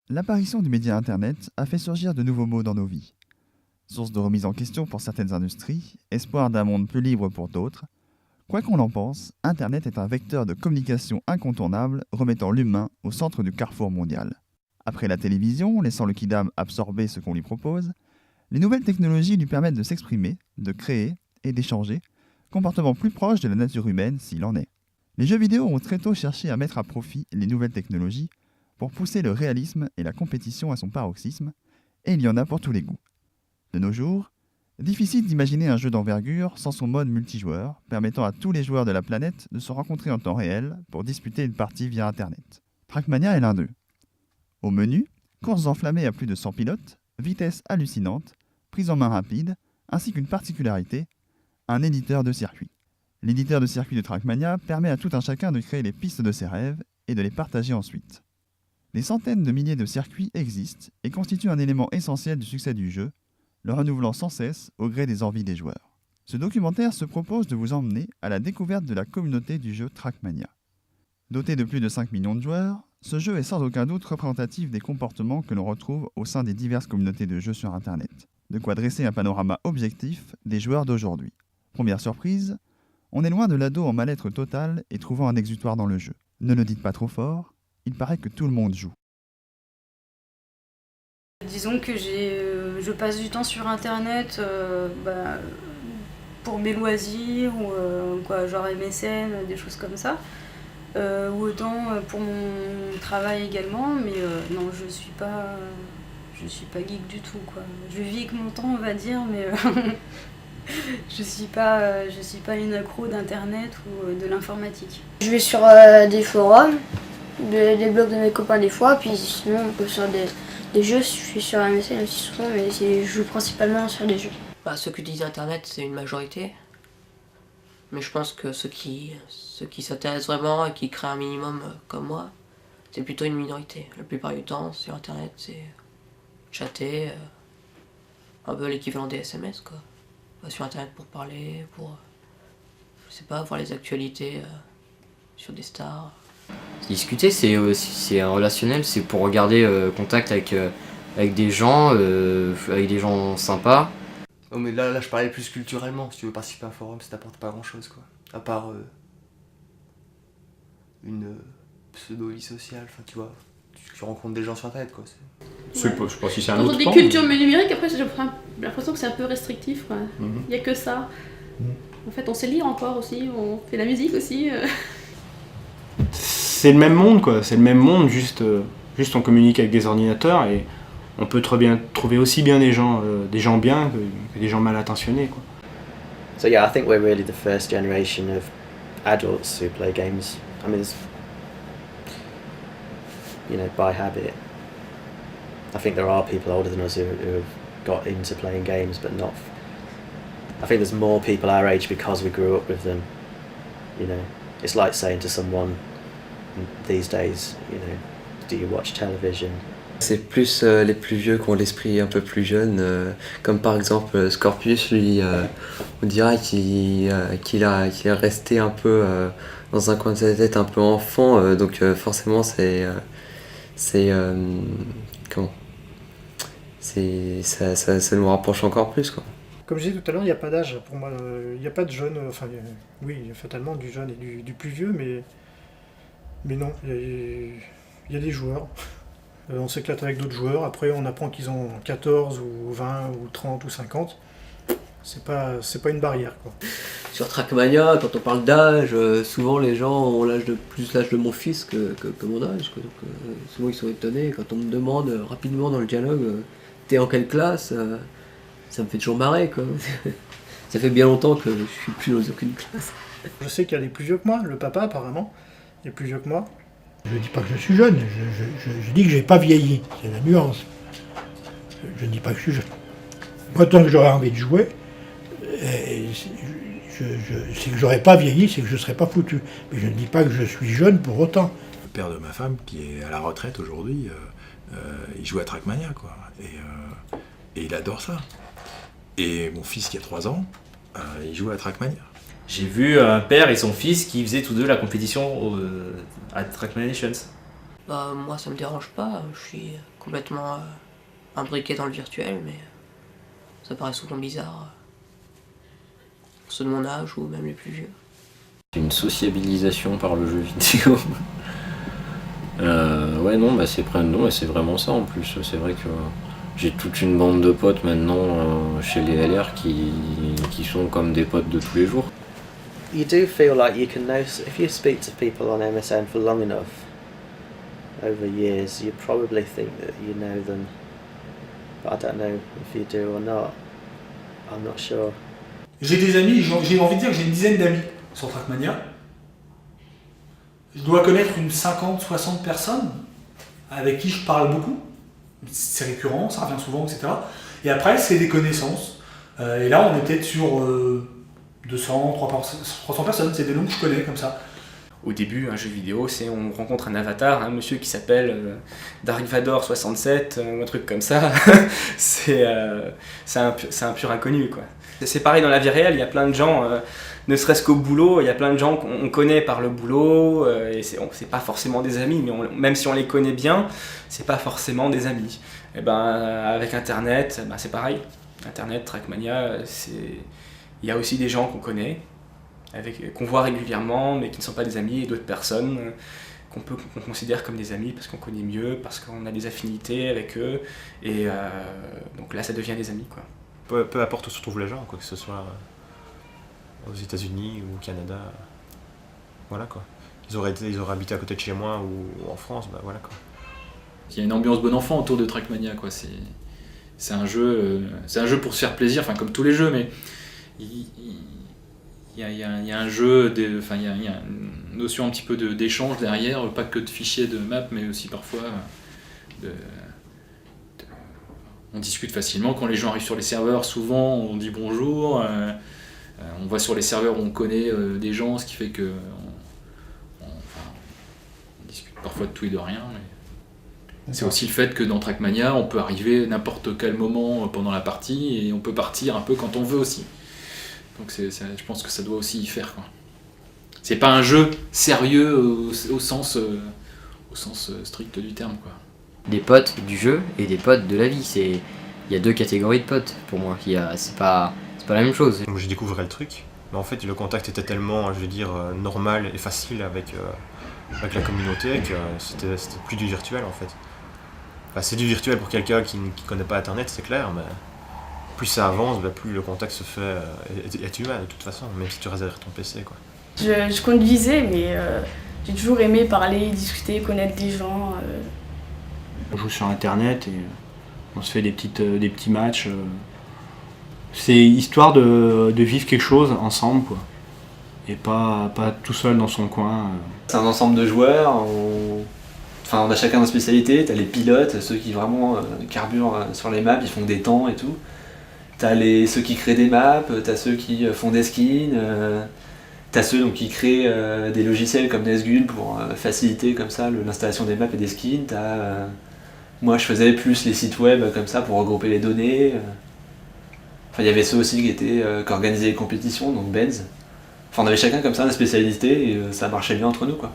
L'apparition du média Internet a fait surgir de nouveaux mots dans nos vies. Source de remise en question pour certaines industries, espoir d'un monde plus libre pour d'autres, quoi qu'on en pense, Internet est un vecteur de communication incontournable remettant l'humain au centre du carrefour mondial. Après la télévision, laissant le kidam absorber ce qu'on lui propose, les nouvelles technologies lui permettent de s'exprimer, de créer et d'échanger, comportement plus proche de la nature humaine s'il en est. Les jeux vidéo ont très tôt cherché à mettre à profit les nouvelles technologies pour pousser le réalisme et la compétition à son paroxysme, et il y en a pour tous les goûts. De nos jours, difficile d'imaginer un jeu d'envergure sans son mode multijoueur, permettant à tous les joueurs de la planète de se rencontrer en temps réel pour disputer une partie via Internet. Trackmania est l'un d'eux. Au menu, courses enflammées à plus de 100 pilotes, vitesse hallucinante, prise en main rapide, ainsi qu'une particularité, un éditeur de circuit. L'éditeur de circuit de Trackmania permet à tout un chacun de créer les pistes de ses rêves et de les partager ensuite. Des centaines de milliers de circuits existent et constituent un élément essentiel du succès du jeu, le renouvelant sans cesse au gré des envies des joueurs. Ce documentaire se propose de vous emmener à la découverte de la communauté du jeu Trackmania. Doté de plus de 5 millions de joueurs, ce jeu est sans aucun doute représentatif des comportements que l'on retrouve au sein des diverses communautés de jeux sur Internet. De quoi dresser un panorama objectif des joueurs d'aujourd'hui. Première surprise, on est loin de l'ado en mal-être total et trouvant un exutoire dans le jeu. Ne le dites pas trop fort, il paraît que tout le monde joue. Disons que je passe du temps sur internet pour mes loisirs ou genre MSN, des choses comme ça. Ou autant pour mon travail également, mais non, je suis pas geek du tout, quoi. Je vis avec mon temps, on va dire, mais je suis pas une accro d'internet ou de l'informatique. Je vais sur des forums, des blogs de mes copains des fois, puis sinon sur des jeux, je suis sur MSN aussi souvent, mais je joue principalement sur des jeux. Ceux qui utilisent internet, c'est une majorité. Mais je pense que ceux qui s'intéressent vraiment et qui créent un minimum comme moi, c'est plutôt une minorité. La plupart du temps, sur internet, c'est chatter, un peu l'équivalent des SMS, quoi. Sur internet pour parler, pour, je sais pas, voir les actualités sur des stars. Discuter, c'est un relationnel, c'est pour regarder contact avec des gens sympas. Oh mais là je parlais plus culturellement, si tu veux participer à un forum, ça t'apporte pas grand chose, quoi. À part une pseudo-vie sociale, enfin tu vois, tu rencontres des gens sur internet, quoi. Je sais pas si c'est un autre Des temps, cultures numériques, après j'ai l'impression que c'est un peu restrictif, quoi. Mhm. Il y a que ça. En fait, on sait lire encore aussi, on fait la musique aussi. C'est le même monde, quoi. C'est le même monde, juste on communique avec des ordinateurs et on peut trouver aussi bien des gens bien que des gens mal intentionnés, quoi. So yeah, I think we're really the first generation of adults who play games. I mean, by habit. I think there are people older than us who have got into playing games, but not. I think there's more people our age because we grew up with them. It's like saying to someone these days, do you watch television? C'est plus les plus vieux qui ont l'esprit un peu plus jeune, comme par exemple Scorpius, lui, on dirait qu'il est resté un peu dans un coin de sa tête un peu enfant, donc forcément ça nous rapproche encore plus, quoi. Comme je disais tout à l'heure, il n'y a pas d'âge. Pour moi, il n'y a pas de jeune. Enfin, oui, il y a fatalement du jeune et du plus vieux, mais non, il y a des joueurs. On s'éclate avec d'autres joueurs. Après, on apprend qu'ils ont 14 ou 20 ou 30 ou 50. C'est pas une barrière, quoi. Sur Trackmania, quand on parle d'âge, souvent les gens ont l'âge de mon fils que mon âge, quoi. Donc, souvent ils sont étonnés quand on me demande rapidement dans le dialogue t'es en quelle classe, ça me fait toujours marrer, quoi. Ça fait bien longtemps que je suis plus dans aucune classe. Je sais qu'il y a des plus vieux que moi, le papa apparemment est plus vieux que moi. Je ne dis pas que je suis jeune, je dis que je n'ai pas vieilli, c'est la nuance. Je ne dis pas que je suis jeune. Moi, tant que j'aurais envie de jouer, c'est que j'aurais pas vieilli, c'est que je ne serais pas foutu. Mais je ne dis pas que je suis jeune pour autant. Le père de ma femme, qui est à la retraite aujourd'hui, il joue à Trackmania, quoi. Et il adore ça. Et mon fils qui a 3 ans, il joue à Trackmania. J'ai vu un père et son fils qui faisaient tous deux la compétition à Trackmania Nations. Bah, moi, ça me dérange pas. Je suis complètement imbriqué dans le virtuel, mais ça paraît souvent bizarre pour ceux de mon âge ou même les plus vieux. Une sociabilisation par le jeu vidéo. Ouais, non, bah c'est vraiment ça en plus. C'est vrai que j'ai toute une bande de potes maintenant chez les LR qui sont comme des potes de tous les jours. You do feel like you can know, if you speak to people on MSN for long enough, over years, you probably think that you know them. But I don't know if you do or not. I'm not sure. J'ai des amis, j'ai envie de dire que j'ai une dizaine d'amis sur Trackmania. Je dois connaître une 50-60 personnes avec qui je parle beaucoup. C'est récurrent, ça revient souvent, etc. Et après, c'est des connaissances. Et là, on est peut-être sur 200, 300 personnes. C'est des noms que je connais comme ça. Au début, un jeu vidéo, c'est on rencontre un avatar, un monsieur qui s'appelle Dark Vador 67, ou un truc comme ça. c'est un pur inconnu, quoi. C'est pareil dans la vie réelle, il y a plein de gens, ne serait-ce qu'au boulot, il y a plein de gens qu'on connaît par le boulot, et c'est pas forcément des amis, mais même si on les connaît bien, c'est pas forcément des amis. Et ben, avec Internet, ben, c'est pareil. Internet, Trackmania, il y a aussi des gens qu'on connaît, qu'on voit régulièrement, mais qui ne sont pas des amis, et d'autres personnes qu'on considère comme des amis parce qu'on connaît mieux, parce qu'on a des affinités avec eux, et donc là ça devient des amis, quoi. Peu importe où se trouvent les gens, quoi que ce soit aux États-Unis ou au Canada, voilà quoi. Ils auraient habité à côté de chez moi ou en France, bah voilà quoi. Il y a une ambiance bon enfant autour de Trackmania, quoi. C'est un jeu pour se faire plaisir, enfin comme tous les jeux, mais il y a un jeu, il y a une notion un petit peu d'échange derrière, pas que de fichiers de map, mais aussi parfois on discute facilement. Quand les gens arrivent sur les serveurs, souvent on dit bonjour, on va sur les serveurs où on connaît des gens, ce qui fait que on discute parfois de tout et de rien. Mais c'est aussi le fait que dans Trackmania, on peut arriver n'importe quel moment pendant la partie et on peut partir un peu quand on veut aussi. Donc je pense que ça doit aussi y faire, quoi. C'est pas un jeu sérieux au sens strict du terme, quoi. Des potes du jeu et des potes de la vie. Il y a deux catégories de potes pour moi. C'est pas la même chose. Donc j'ai découvert le truc, mais en fait le contact était tellement, je veux dire, normal et facile avec la communauté que c'était plus du virtuel en fait. Enfin, c'est du virtuel pour quelqu'un qui ne connaît pas Internet, c'est clair, mais plus ça avance, plus le contact se fait est humain de toute façon, même si tu restes derrière ton PC, quoi. Je conduisais, mais j'ai toujours aimé parler, discuter, connaître des gens. On joue sur Internet et on se fait des petits matchs. C'est histoire de vivre quelque chose ensemble, quoi. Et pas tout seul dans son coin. C'est un ensemble de joueurs, on a chacun nos spécialités. T'as les pilotes, ceux qui vraiment carburent sur les maps, ils font des temps et tout. T'as ceux qui créent des maps, t'as ceux qui font des skins, t'as ceux qui créent des logiciels comme Nesgul pour faciliter comme ça l'installation des maps et des skins. Moi je faisais plus les sites web comme ça pour regrouper les données. Il y avait ceux aussi qui organisaient les compétitions, donc Benz. On avait chacun comme ça la spécialité et ça marchait bien entre nous, quoi.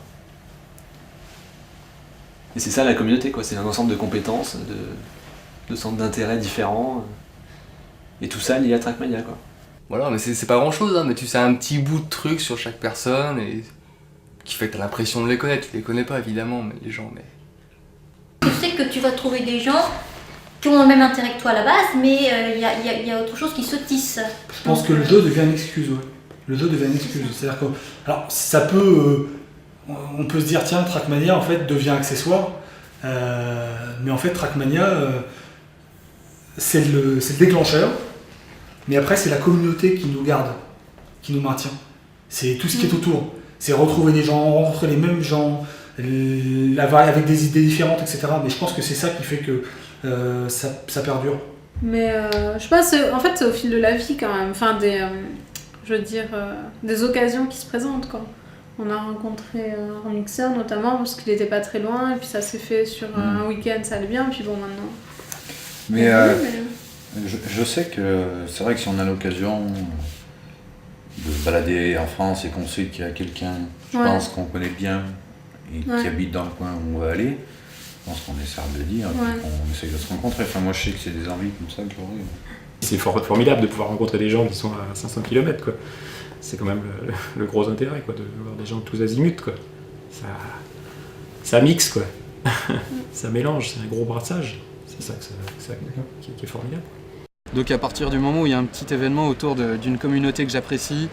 Et c'est ça la communauté, quoi. C'est un ensemble de compétences, de centres d'intérêt différents. Et tout ça lié à Trackmania, quoi. Voilà, mais c'est pas grand chose, hein, mais tu sais un petit bout de truc sur chaque personne et qui fait que t'as l'impression de les connaître. Tu les connais pas évidemment, mais les gens, mais. Tu sais que tu vas trouver des gens qui ont le même intérêt que toi à la base, mais il y a autre chose qui se tisse. Je pense que le jeu devient une excuse, ouais. Le jeu devient une excuse. C'est-à-dire que, alors, ça peut. On peut se dire, tiens, Trackmania en fait devient accessoire, mais en fait, Trackmania, c'est le déclencheur, mais après, c'est la communauté qui nous garde, qui nous maintient. C'est tout ce qui est autour. C'est retrouver des gens, rencontrer les mêmes gens, avec des idées différentes, etc. Mais je pense que c'est ça qui fait que ça perdure. Mais je sais pas, en fait c'est au fil de la vie quand même, enfin des occasions qui se présentent, quoi. On a rencontré un mixeur notamment parce qu'il était pas très loin et puis ça s'est fait sur un week-end, ça allait bien, puis bon maintenant. Mais je sais que c'est vrai que si on a l'occasion de se balader en France et qu'on sait qu'il y a quelqu'un, je pense qu'on connaît bien et Ouais. qui habitent dans le coin où on va aller, je pense qu'on essaie de le dire, et Ouais. puis qu'on essaye de se rencontrer. Enfin, moi, je sais que c'est des envies comme ça que j'aurais. C'est formidable de pouvoir rencontrer des gens qui sont à 500 km, quoi. C'est quand même le gros intérêt, quoi, de voir des gens de tous azimuts, quoi. Ça mixe, quoi. Ça mélange, c'est un gros brassage. C'est ça, qui est formidable. Donc à partir du moment où il y a un petit événement autour d'une communauté que j'apprécie,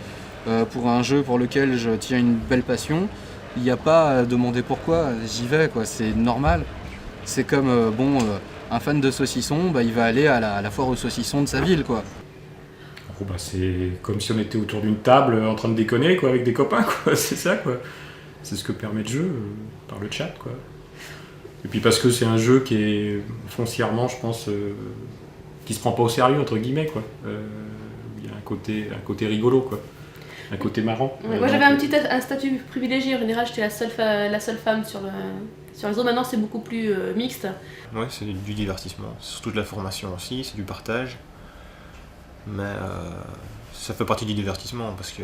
pour un jeu pour lequel je tiens une belle passion, il n'y a pas à demander pourquoi, j'y vais, quoi, c'est normal. C'est comme un fan de saucisson, il va aller à la foire aux saucissons de sa ville, quoi. En gros, c'est comme si on était autour d'une table en train de déconner, quoi, avec des copains, quoi. C'est ça, quoi. C'est ce que permet le jeu, par le chat, quoi. Et puis parce que c'est un jeu qui est foncièrement, je pense, qui se prend pas au sérieux, entre guillemets, quoi. Il y a un côté rigolo, quoi. Un côté marrant. Ouais, moi j'avais un statut privilégié, en général j'étais la seule femme sur le zoo, maintenant c'est beaucoup plus mixte. Ouais, c'est du divertissement, c'est surtout de la formation aussi, c'est du partage. Mais ça fait partie du divertissement parce que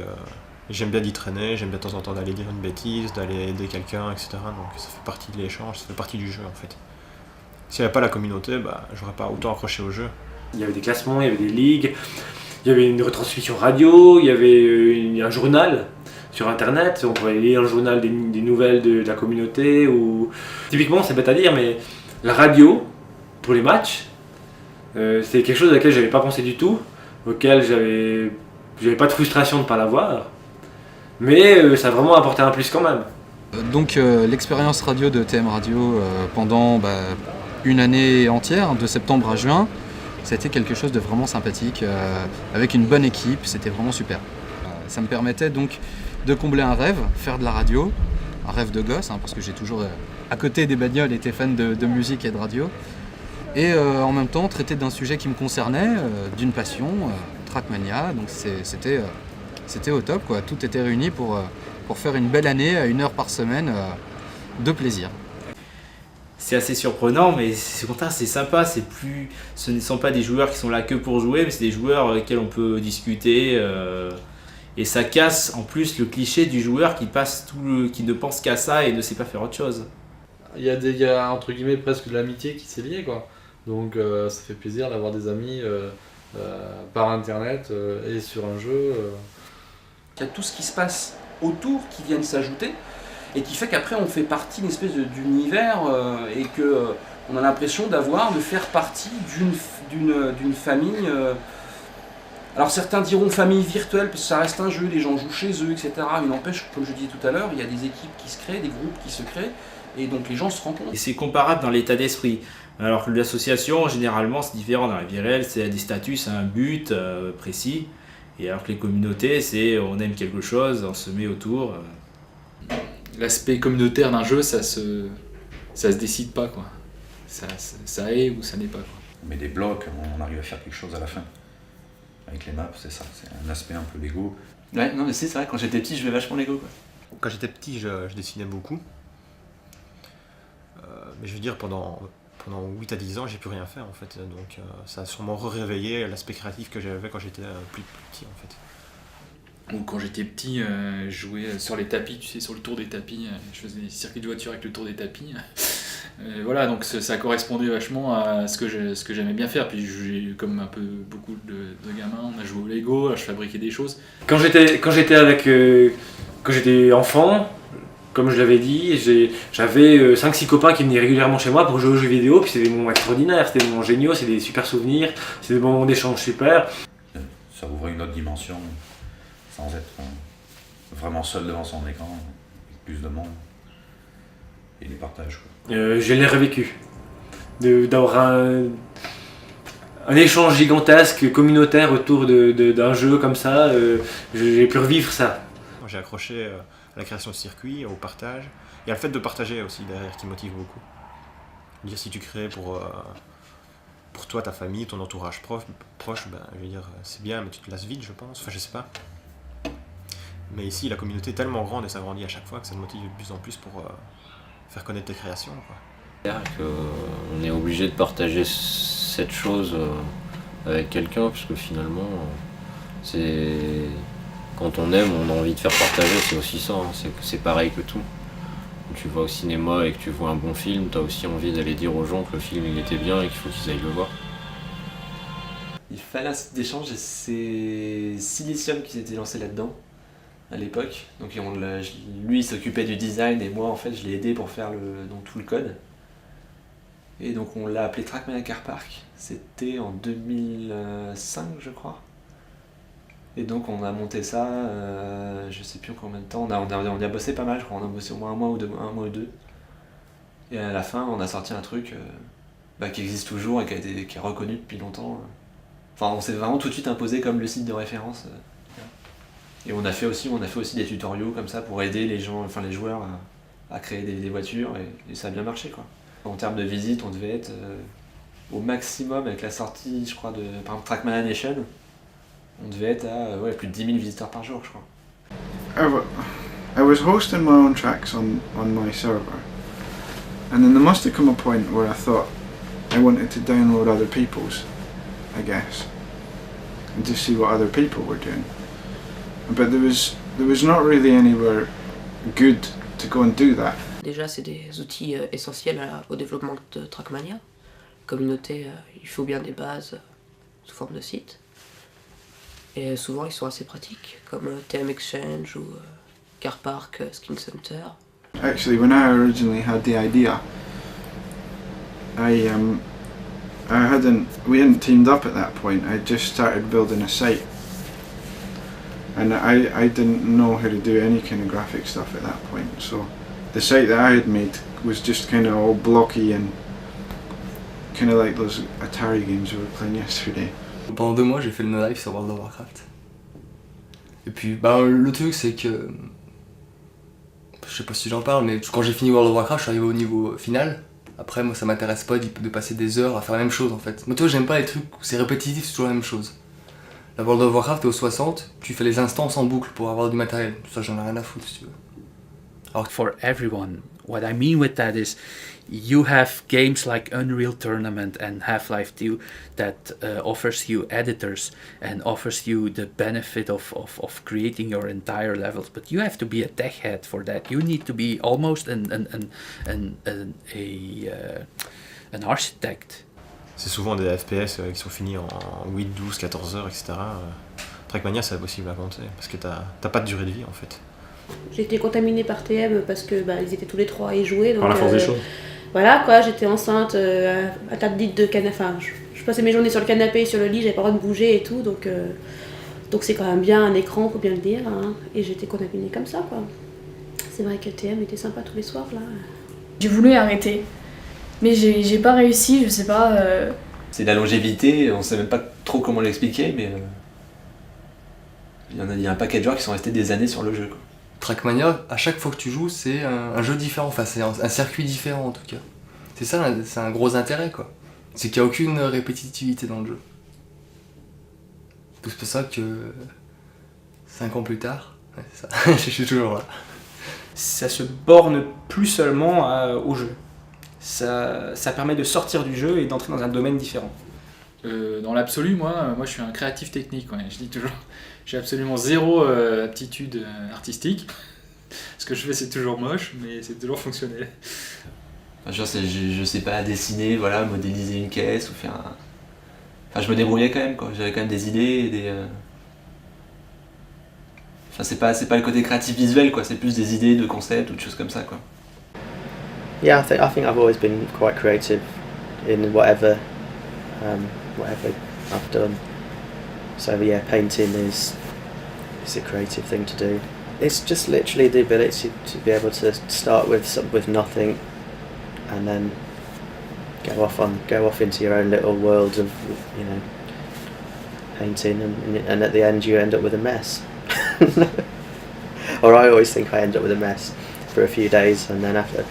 j'aime bien d'y traîner, j'aime bien de temps en temps d'aller dire une bêtise, d'aller aider quelqu'un, etc. Donc ça fait partie de l'échange, ça fait partie du jeu en fait. S'il n'y avait pas la communauté, j'aurais pas autant accroché au jeu. Il y avait des classements, il y avait des ligues, il y avait une retransmission radio, il y avait un journal sur internet, on pouvait lire le journal des nouvelles de la communauté. Ou typiquement, c'est bête à dire, mais la radio pour les matchs, c'est quelque chose à laquelle j'avais pas pensé du tout, auquel j'avais pas de frustration de ne pas l'avoir, mais ça a vraiment apporté un plus quand même. Donc l'expérience radio de TM Radio pendant une année entière, de septembre à juin, ça a été quelque chose de vraiment sympathique, avec une bonne équipe, c'était vraiment super. Ça me permettait donc de combler un rêve, faire de la radio, un rêve de gosse, parce que j'ai toujours, à côté des bagnoles, été fan de musique et de radio, et en même temps traiter d'un sujet qui me concernait, d'une passion, Trackmania, donc c'était au top, quoi. Tout était réuni pour faire une belle année à 1 heure par semaine de plaisir. C'est assez surprenant, mais c'est contraire, c'est sympa. Ce ne sont pas des joueurs qui sont là que pour jouer, mais c'est des joueurs avec lesquels on peut discuter. Et ça casse en plus le cliché du joueur qui ne pense qu'à ça et ne sait pas faire autre chose. Il y a entre guillemets presque de l'amitié qui s'est liée, quoi. Donc ça fait plaisir d'avoir des amis par internet et sur un jeu. Il y a tout ce qui se passe autour qui viennent s'ajouter et qui fait qu'après on fait partie d'une espèce d'univers et que on a l'impression de faire partie d'une famille. Alors certains diront famille virtuelle parce que ça reste un jeu, les gens jouent chez eux, etc. Il n'empêche, comme je disais tout à l'heure, il y a des équipes qui se créent, des groupes qui se créent et donc les gens se rencontrent. Et c'est comparable dans l'état d'esprit. Alors que l'association, généralement, c'est différent. Dans la vie réelle, c'est des statuts, c'est un but précis. Et alors que les communautés, c'est on aime quelque chose, on se met autour. L'aspect communautaire d'un jeu, ça se décide pas, quoi. Ça est ou ça n'est pas, quoi. On met des blocs, on arrive à faire quelque chose à la fin. Avec les maps, c'est ça, c'est un aspect un peu Lego. Ouais, non mais c'est vrai, quand j'étais petit, je jouais vachement Lego, quoi. Quand j'étais petit, je dessinais beaucoup. Mais je veux dire, pendant 8 à 10 ans, j'ai plus rien fait en fait. Donc ça a sûrement réveillé l'aspect créatif que j'avais quand j'étais plus petit en fait. Ou quand j'étais petit, je jouais sur les tapis, tu sais, sur le tour des tapis. Je faisais des circuits de voiture avec le tour des tapis. Voilà, donc ça correspondait vachement à ce que j'aimais bien faire. Puis comme un peu beaucoup de gamins, on a joué au Lego, je fabriquais des choses. Quand j'étais enfant, comme je l'avais dit, j'avais 5-6 copains qui venaient régulièrement chez moi pour jouer aux jeux vidéo, puis c'était des moments extraordinaires, c'était des moments géniaux, c'est des super souvenirs, c'est des moments d'échange super. Ça ouvrait une autre dimension, sans être vraiment seul devant son écran, avec plus de monde, et du partage, quoi. Je l'ai revécu, d'avoir un échange gigantesque, communautaire autour d'un jeu comme ça, j'ai pu revivre ça. Moi j'ai accroché à la création de circuits, au partage, et à le fait de partager aussi derrière qui motive beaucoup. Dire si tu crées pour toi, ta famille, ton entourage proche, je veux dire, c'est bien, mais tu te lasses vite, je pense, enfin je sais pas. Mais ici, la communauté est tellement grande et s'agrandit à chaque fois que ça te motive de plus en plus pour faire connaître tes créations, quoi. On est obligé de partager cette chose avec quelqu'un, parce que finalement, quand on aime, on a envie de faire partager, c'est aussi ça, c'est pareil que tout. tu vas au cinéma et que tu vois un bon film, t'as aussi envie d'aller dire aux gens que le film il était bien et qu'il faut qu'ils aillent le voir. Il fallait un site d'échange et c'est Silicium qui s'était lancé là-dedans à l'époque. Donc lui il s'occupait du design et moi en fait je l'ai aidé pour faire donc, tout le code. Et donc on l'a appelé Trackmania Car Park. C'était en 2005 je crois. Et donc on a monté ça, je sais plus en combien de temps, on y a bossé pas mal, je crois, on a bossé au moins un mois ou deux. Et à la fin on a sorti un truc qui existe toujours et qui est reconnu depuis longtemps. Enfin on s'est vraiment tout de suite imposé comme le site de référence. Et on a fait aussi des tutoriaux comme ça pour aider les joueurs à créer des voitures et ça a bien marché quoi. En termes de visite on devait être au maximum avec la sortie je crois de par exemple Trackmania Nation. On devait être à plus de 10 000 visiteurs par jour, je crois. I was hosting my own tracks on my server, and then there must have come a point where I thought I wanted to download other people's, I guess, and just see what other people were doing. But there was not really anywhere good to go and do that. Déjà, c'est des outils essentiels au développement de Trackmania. Communauté, il faut bien des bases sous forme de site. Et souvent ils sont assez pratiques, comme TM Exchange ou Car Park, Skin Center. Actually, when I originally had the idea, we hadn't teamed up at that point. I just started building a site, and I didn't know how to do any kind of graphic stuff at that point. So the site that I had made was just kind of all blocky and kind of like those Atari games we were playing yesterday. Pendant 2 mois, j'ai fait le no-life sur World of Warcraft. Et puis, le truc, c'est que... Je sais pas si j'en parle, mais quand j'ai fini World of Warcraft, je suis arrivé au niveau final. Après, moi, ça m'intéresse pas de passer des heures à faire la même chose, en fait. Moi, toi, j'aime pas les trucs où c'est répétitif, c'est toujours la même chose. La World of Warcraft, t'es au 60, tu fais les instances en boucle pour avoir du matériel. Ça, j'en ai rien à foutre, si tu veux. For everyone, what I mean with that is you have games like Unreal Tournament and Half-Life 2 that offers you editors and offers you the benefit of creating your entire levels, but you have to be a tech head for that. You need to be almost an architect. C'est souvent des FPS qui sont finis en 8, 12, 14 heures, etc. Trackmania, c'est impossible à compter parce que t'as pas de durée de vie en fait. J'ai été contaminée par TM parce que ils étaient tous les trois à y jouer. Donc, par la force des choses. Voilà quoi, j'étais enceinte à table dite de canapé. Enfin, je passais mes journées sur le canapé, sur le lit, j'avais pas le droit de bouger et tout. Donc c'est quand même bien un écran, faut bien le dire. Hein, et j'étais contaminée comme ça quoi. C'est vrai que TM était sympa tous les soirs là. J'ai voulu arrêter, mais j'ai pas réussi, je sais pas. C'est de la longévité, on sait même pas trop comment l'expliquer, mais il y a un paquet de joueurs qui sont restés des années sur le jeu quoi. Trackmania, à chaque fois que tu joues, c'est un jeu différent, enfin c'est un circuit différent en tout cas. C'est ça, c'est un gros intérêt quoi. C'est qu'il n'y a aucune répétitivité dans le jeu. C'est pour ça que 5 ans plus tard, ouais, c'est ça. Je suis toujours là. Ça se borne plus seulement au jeu. Ça permet de sortir du jeu et d'entrer dans un domaine différent. Dans l'absolu, moi je suis un créatif technique, ouais. Je dis toujours, j'ai absolument zéro aptitude artistique. Ce que je fais c'est toujours moche, mais c'est toujours fonctionnel. Genre je sais pas dessiner, voilà, modéliser une caisse ou faire un... Enfin je me débrouillais quand même quoi, j'avais quand même des idées et des... Enfin c'est pas le côté créatif visuel quoi, c'est plus des idées de concepts ou de choses comme ça quoi. Yeah, I think I've always been quite creative in whatever I've done. So yeah, painting is a creative thing to do. It's just literally the ability to be able to start with nothing, and then go off into your own little world of painting, and at the end you end up with a mess. Or I always think I end up with a mess for a few days, and then after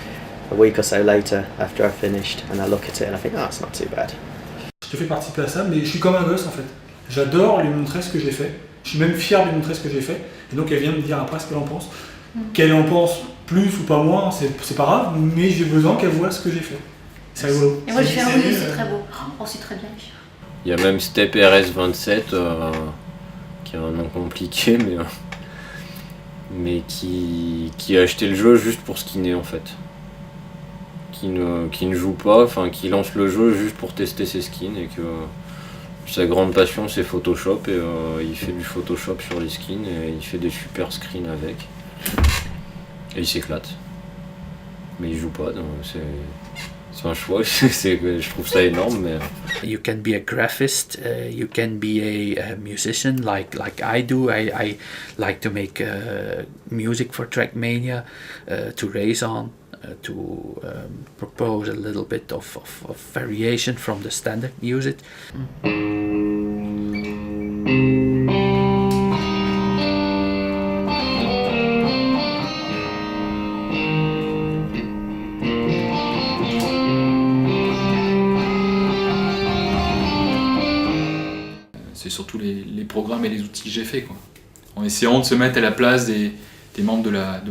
a week or so later, after I've finished, and I look at it and I think, oh, it's not too bad. Je te fais participer à ça, mais je suis comme un gosse en fait. J'adore lui montrer ce que j'ai fait. Je suis même fier de lui montrer ce que j'ai fait. Et donc elle vient me dire après ce qu'elle en pense. Qu'elle en pense plus ou pas moins, c'est pas grave, mais j'ai besoin qu'elle voit ce que j'ai fait. C'est rigolo. Et moi je fais un oui, c'est très beau. Oh, c'est très bien. Il y a même Step RS27, qui a un nom compliqué, mais mais qui a acheté le jeu juste pour skinner en fait. Qui ne joue pas, enfin qui lance le jeu juste pour tester ses skins et que sa grande passion c'est Photoshop et il fait du Photoshop sur les skins et il fait des super screens avec. Et il s'éclate. Mais il joue pas, donc c'est un choix, je trouve ça énorme. Mais... You can be a graphist, you can be a musician like I do. I like to make music for Trackmania, to race on, to propose a little bit of variation from the standard music. C'est surtout les programmes et les outils que j'ai fait, quoi. En essayant de se mettre à la place des membres d'un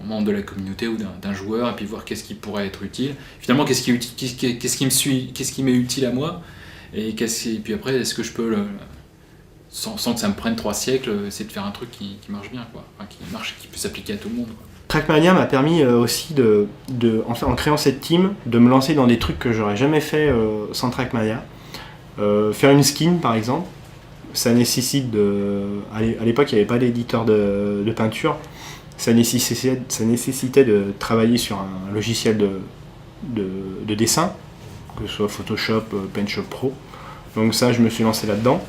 membre de la communauté ou d'un joueur, et puis voir qu'est-ce qui pourrait être utile. Finalement, qu'est-ce qui m'est utile à moi, et puis après, est-ce que je peux, sans que ça me prenne 3 siècles, essayer de faire un truc qui marche bien, quoi. Enfin, qui marche, qui peut s'appliquer à tout le monde, quoi. Trackmania m'a permis aussi en créant cette team, de me lancer dans des trucs que j'aurais jamais fait sans Trackmania. Faire une skin par exemple, ça nécessite à l'époque il n'y avait pas d'éditeur de peinture, ça nécessitait de travailler sur un logiciel de dessin, que ce soit Photoshop, PaintShop Pro, donc ça je me suis lancé là-dedans.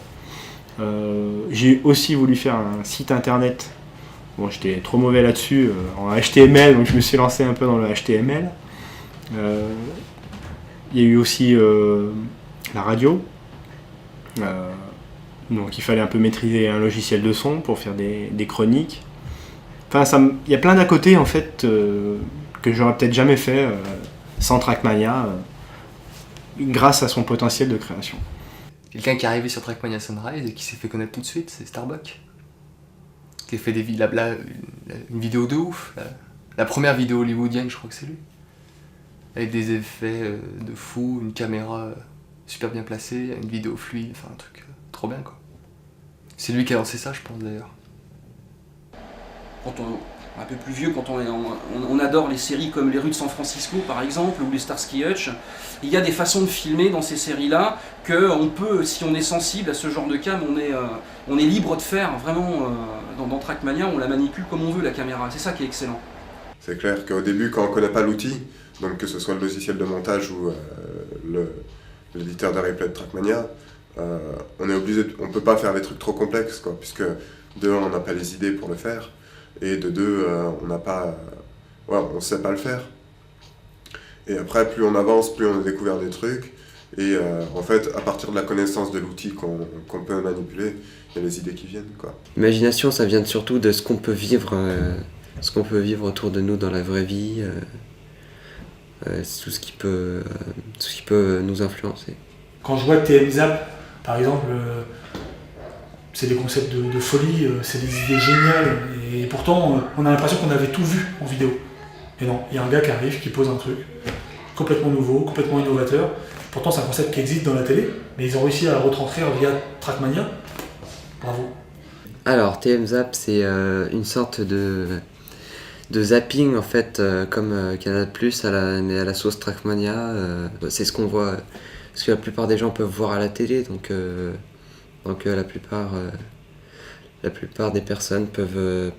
J'ai aussi voulu faire un site internet, bon j'étais trop mauvais là-dessus en HTML, donc je me suis lancé un peu dans le HTML. Il y a eu aussi la radio. Donc il fallait un peu maîtriser un logiciel de son pour faire des chroniques. Enfin, il y a plein d'à côté en fait que j'aurais peut-être jamais fait sans Trackmania, grâce à son potentiel de création. Quelqu'un qui est arrivé sur Trackmania Sunrise et qui s'est fait connaître tout de suite, c'est Starbuck. Qui a fait une vidéo de ouf. La première vidéo hollywoodienne, je crois que c'est lui. Avec des effets de fou, une caméra super bien placée, une vidéo fluide, enfin un truc trop bien quoi. C'est lui qui a lancé ça, je pense d'ailleurs. Quand on est un peu plus vieux, quand on adore les séries comme Les Rues de San Francisco par exemple, ou les Starsky Hutch, il y a des façons de filmer dans ces séries-là que on peut, si on est sensible à ce genre de cam, on est libre de faire vraiment. Dans Trackmania, on la manipule comme on veut la caméra, c'est ça qui est excellent. C'est clair qu'au début, quand on ne connaît pas l'outil, donc que ce soit le logiciel de montage ou l'éditeur de replay de Trackmania, on est obligé, on peut pas faire des trucs trop complexes, quoi, puisque de un, on n'a pas les idées pour le faire, et de deux, on n'a pas, on sait pas le faire. Et après, plus on avance, plus on a découvert des trucs, et en fait, à partir de la connaissance de l'outil qu'on peut manipuler, il y a les idées qui viennent, quoi. L'imagination, ça vient surtout de ce qu'on peut vivre, autour de nous dans la vraie vie. Tout ce qui peut nous influencer. Quand je vois TMZap, par exemple, c'est des concepts de folie, c'est des idées géniales, et pourtant on a l'impression qu'on avait tout vu en vidéo. Et non, il y a un gars qui arrive, qui pose un truc complètement nouveau, complètement innovateur. Pourtant c'est un concept qui existe dans la télé, mais ils ont réussi à le retranscrire via Trackmania. Bravo. Alors TMZap, c'est une sorte de zapping en fait, comme Canal+, mais à la sauce Trackmania. C'est ce qu'on voit, ce que la plupart des gens peuvent voir à la télé, donc la plupart des personnes peuvent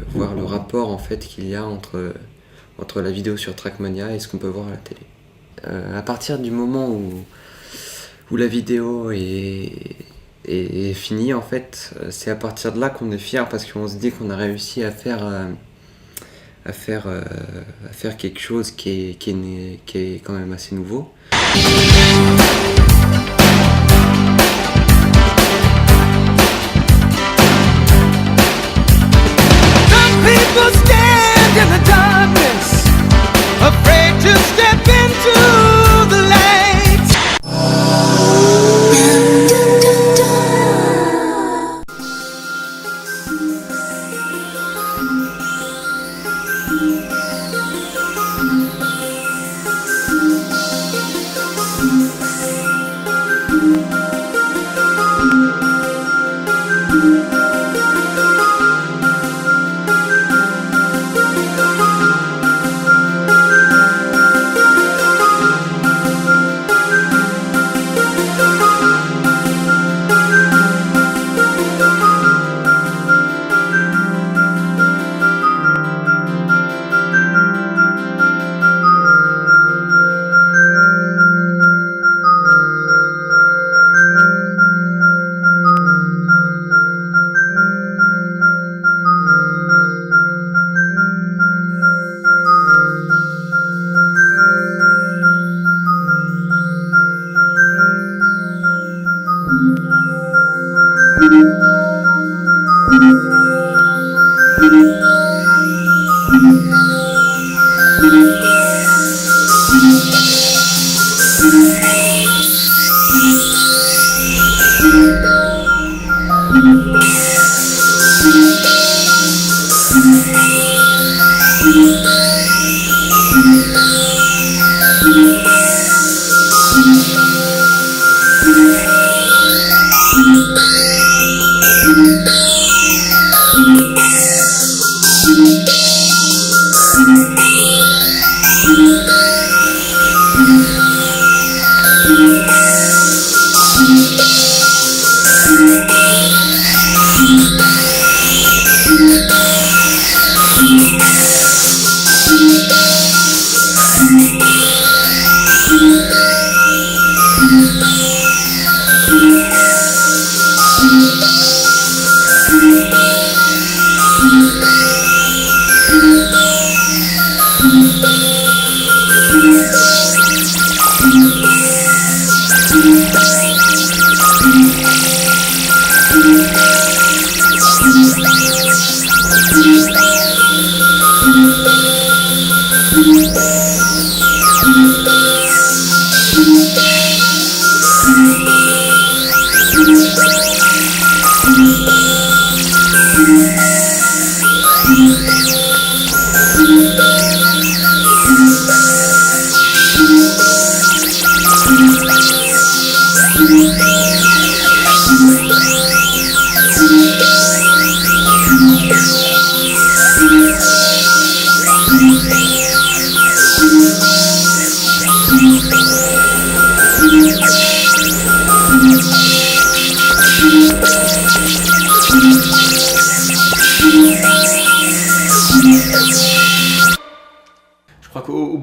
voir le rapport en fait qu'il y a entre la vidéo sur Trackmania et ce qu'on peut voir à la télé. À partir du moment où la vidéo est finie en fait, c'est à partir de là qu'on est fier, parce qu'on se dit qu'on a réussi à faire quelque chose qui est quand même assez nouveau. Some people stand in the darkness, afraid to step into the light.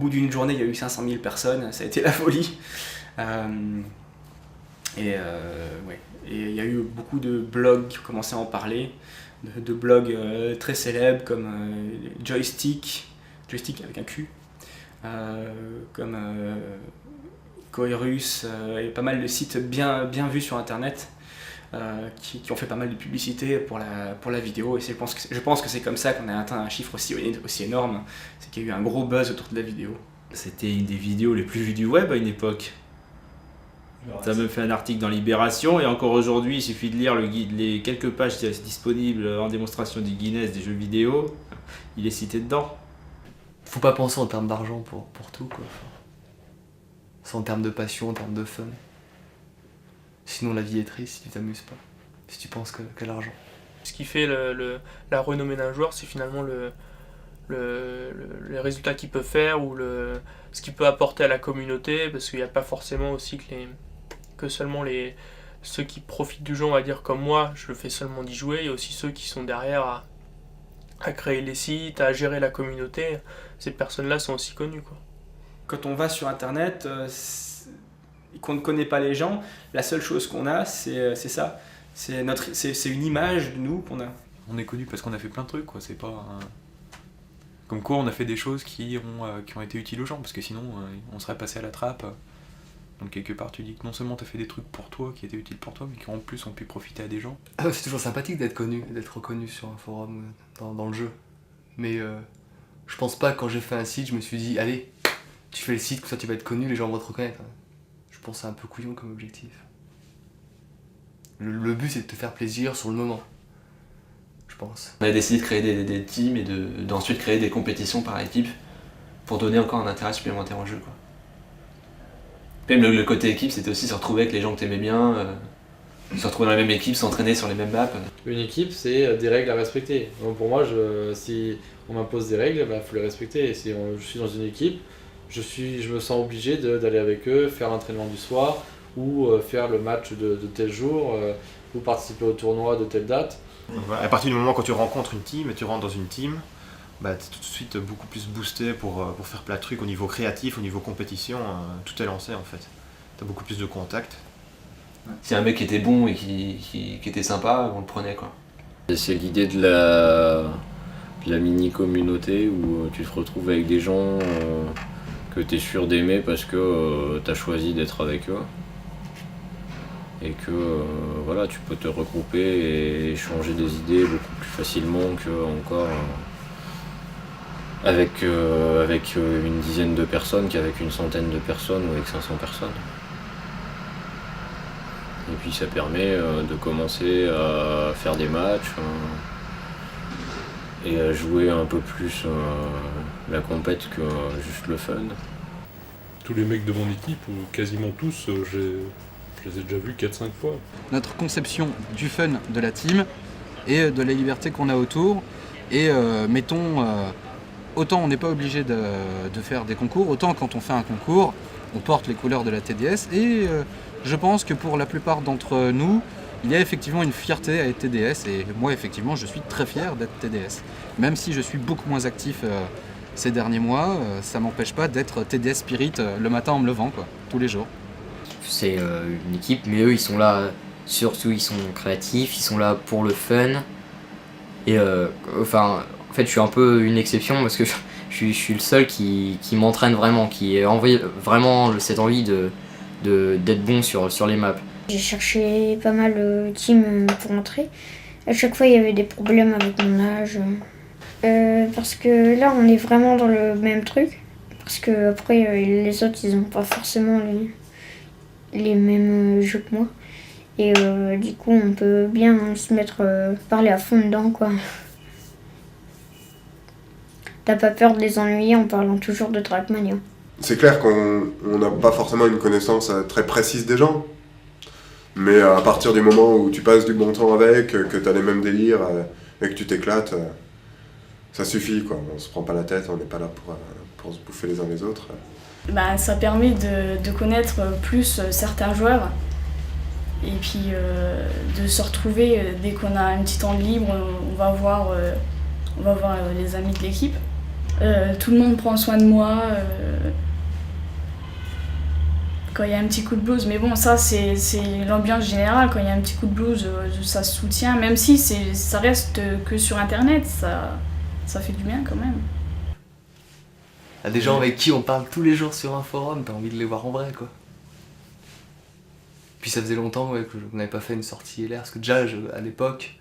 bout d'une journée, il y a eu 500 000 personnes, ça a été la folie. Et il y a eu beaucoup de blogs qui ont commencé à en parler, de blogs très célèbres comme Joystick avec un Q, comme Coerus, et pas mal de sites bien vus sur internet qui ont fait pas mal de publicité pour la vidéo. Et je pense que c'est comme ça qu'on a atteint un chiffre aussi énorme, c'est qu'il y a eu un gros buzz autour de la vidéo. C'était une des vidéos les plus vues du web à une époque. Ça me fait un article dans Libération, et encore aujourd'hui, il suffit de lire les quelques pages disponibles en démonstration du Guinness des jeux vidéo, il est cité dedans. Faut pas penser en termes d'argent pour tout, quoi. C'est en termes de passion, en termes de fun. Sinon la vie est triste si tu t'amuses pas, si tu penses qu'à l'argent. Ce qui fait la renommée d'un joueur, c'est finalement les résultats qu'il peut faire ou ce qu'il peut apporter à la communauté, parce qu'il n'y a pas forcément aussi que seulement ceux qui profitent du jeu, on va dire comme moi, je le fais seulement d'y jouer, il y a aussi ceux qui sont derrière à créer les sites, à gérer la communauté. Ces personnes-là sont aussi connues, quoi. Quand on va sur internet, qu'on ne connaît pas les gens, la seule chose qu'on a, c'est ça. C'est une image de nous qu'on a. On est connu parce qu'on a fait plein de trucs, quoi. C'est pas comme quoi on a fait des choses qui ont été utiles aux gens, parce que sinon on serait passé à la trappe. Donc quelque part tu dis que non seulement tu as fait des trucs pour toi qui étaient utiles pour toi, mais qui en plus ont pu profiter à des gens. C'est toujours sympathique d'être connu, d'être reconnu sur un forum dans le jeu. Mais je pense pas que quand j'ai fait un site, je me suis dit allez, tu fais le site, comme ça tu vas être connu, les gens vont te reconnaître. Je pense que c'est un peu couillon comme objectif. Le but c'est de te faire plaisir sur le moment, je pense. On a décidé de créer des teams et d'ensuite créer des compétitions par équipe pour donner encore un intérêt supplémentaire au jeu, quoi. Même le côté équipe, c'était aussi se retrouver avec les gens que t'aimais bien, se retrouver dans la même équipe, s'entraîner sur les mêmes maps. Une équipe, c'est des règles à respecter. Donc pour moi, si on m'impose des règles, il faut les respecter. Et si je suis dans une équipe, je me sens obligé d'aller avec eux, faire l'entraînement du soir, ou faire le match de tel jour, ou participer au tournoi de telle date. À partir du moment quand tu rencontres une team et tu rentres dans une team, bah, t'es tout de suite beaucoup plus boosté pour faire plein de trucs au niveau créatif, au niveau compétition, tout est lancé en fait. T'as beaucoup plus de contacts. Si un mec était bon et qui était sympa, on le prenait, quoi. C'est l'idée de la mini-communauté où tu te retrouves avec des gens que tu es sûr d'aimer parce que tu as choisi d'être avec eux. Et que voilà, tu peux te regrouper et échanger des idées beaucoup plus facilement qu'encore avec une dizaine de personnes qu'avec une centaine de personnes ou avec 500 personnes. Et puis ça permet de commencer à faire des matchs et à jouer un peu plus la compète que juste le fun. Tous les mecs de mon équipe, ou quasiment tous, je les ai déjà vus 4-5 fois. Notre conception du fun de la team et de la liberté qu'on a autour. Et autant on n'est pas obligé de faire des concours, autant quand on fait un concours, on porte les couleurs de la TDS. Et je pense que pour la plupart d'entre nous, il y a effectivement une fierté à être TDS. Et moi, effectivement, je suis très fier d'être TDS. Même si je suis beaucoup moins actif ces derniers mois, ça m'empêche pas d'être TDS Spirit le matin en me levant, quoi, tous les jours. C'est une équipe, mais eux ils sont là, surtout ils sont créatifs, ils sont là pour le fun. Et en fait je suis un peu une exception parce que je suis le seul qui m'entraîne vraiment, qui a vraiment cette envie d'être bon sur les maps. J'ai cherché pas mal de teams pour entrer. À chaque fois il y avait des problèmes avec mon âge. Parce que là on est vraiment dans le même truc. Parce que après les autres ils ont pas forcément les mêmes jeux que moi. Et du coup on peut bien se mettre, parler à fond dedans, quoi. T'as pas peur de les ennuyer en parlant toujours de Trackmania. C'est clair qu'on n'a pas forcément une connaissance très précise des gens. Mais à partir du moment où tu passes du bon temps avec, que tu as les mêmes délires et que tu t'éclates, ça suffit, quoi. On se prend pas la tête, on n'est pas là pour se bouffer les uns les autres. Bah, ça permet de connaître plus certains joueurs et puis de se retrouver dès qu'on a un petit temps de libre, on va voir les amis de l'équipe. Tout le monde prend soin de moi. Quand il y a un petit coup de blues, mais bon, ça c'est l'ambiance générale. Quand il y a un petit coup de blues, ça se soutient, même si ça reste que sur internet, ça fait du bien quand même. Il y a des gens avec qui on parle tous les jours sur un forum, t'as envie de les voir en vrai quoi. Puis ça faisait longtemps ouais, qu'on n'avait pas fait une sortie LR, parce que déjà à l'époque,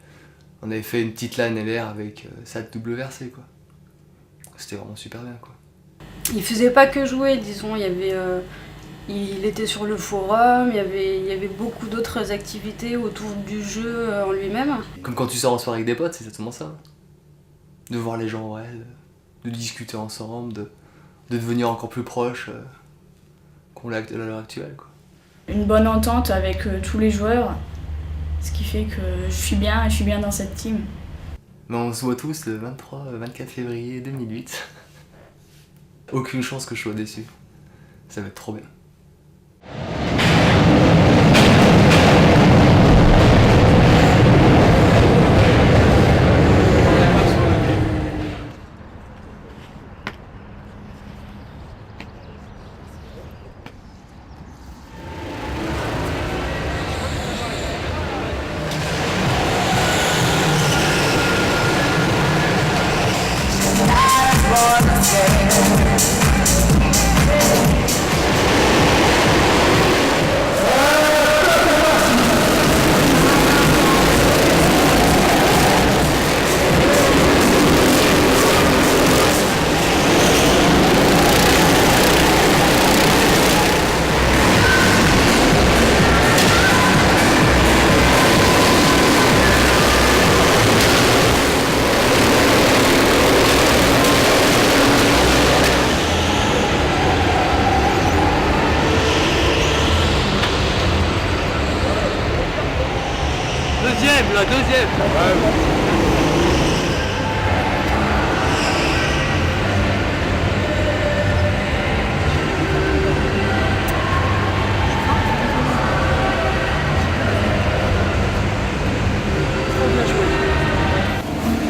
on avait fait une petite LAN LR avec SAT-WRC quoi. C'était vraiment super bien quoi. Il faisait pas que jouer, disons, il était sur le forum, il y avait beaucoup d'autres activités autour du jeu en lui-même. Comme quand tu sors en soirée avec des potes, c'est exactement ça. De voir les gens, ouais, de discuter ensemble, de devenir encore plus proche qu'on l'est à l'heure actuelle. Quoi. Une bonne entente avec tous les joueurs, ce qui fait que je suis bien dans cette team. Mais on se voit tous le 24 février 2008. Aucune chance que je sois déçu. Ça va être trop bien. La deuxième.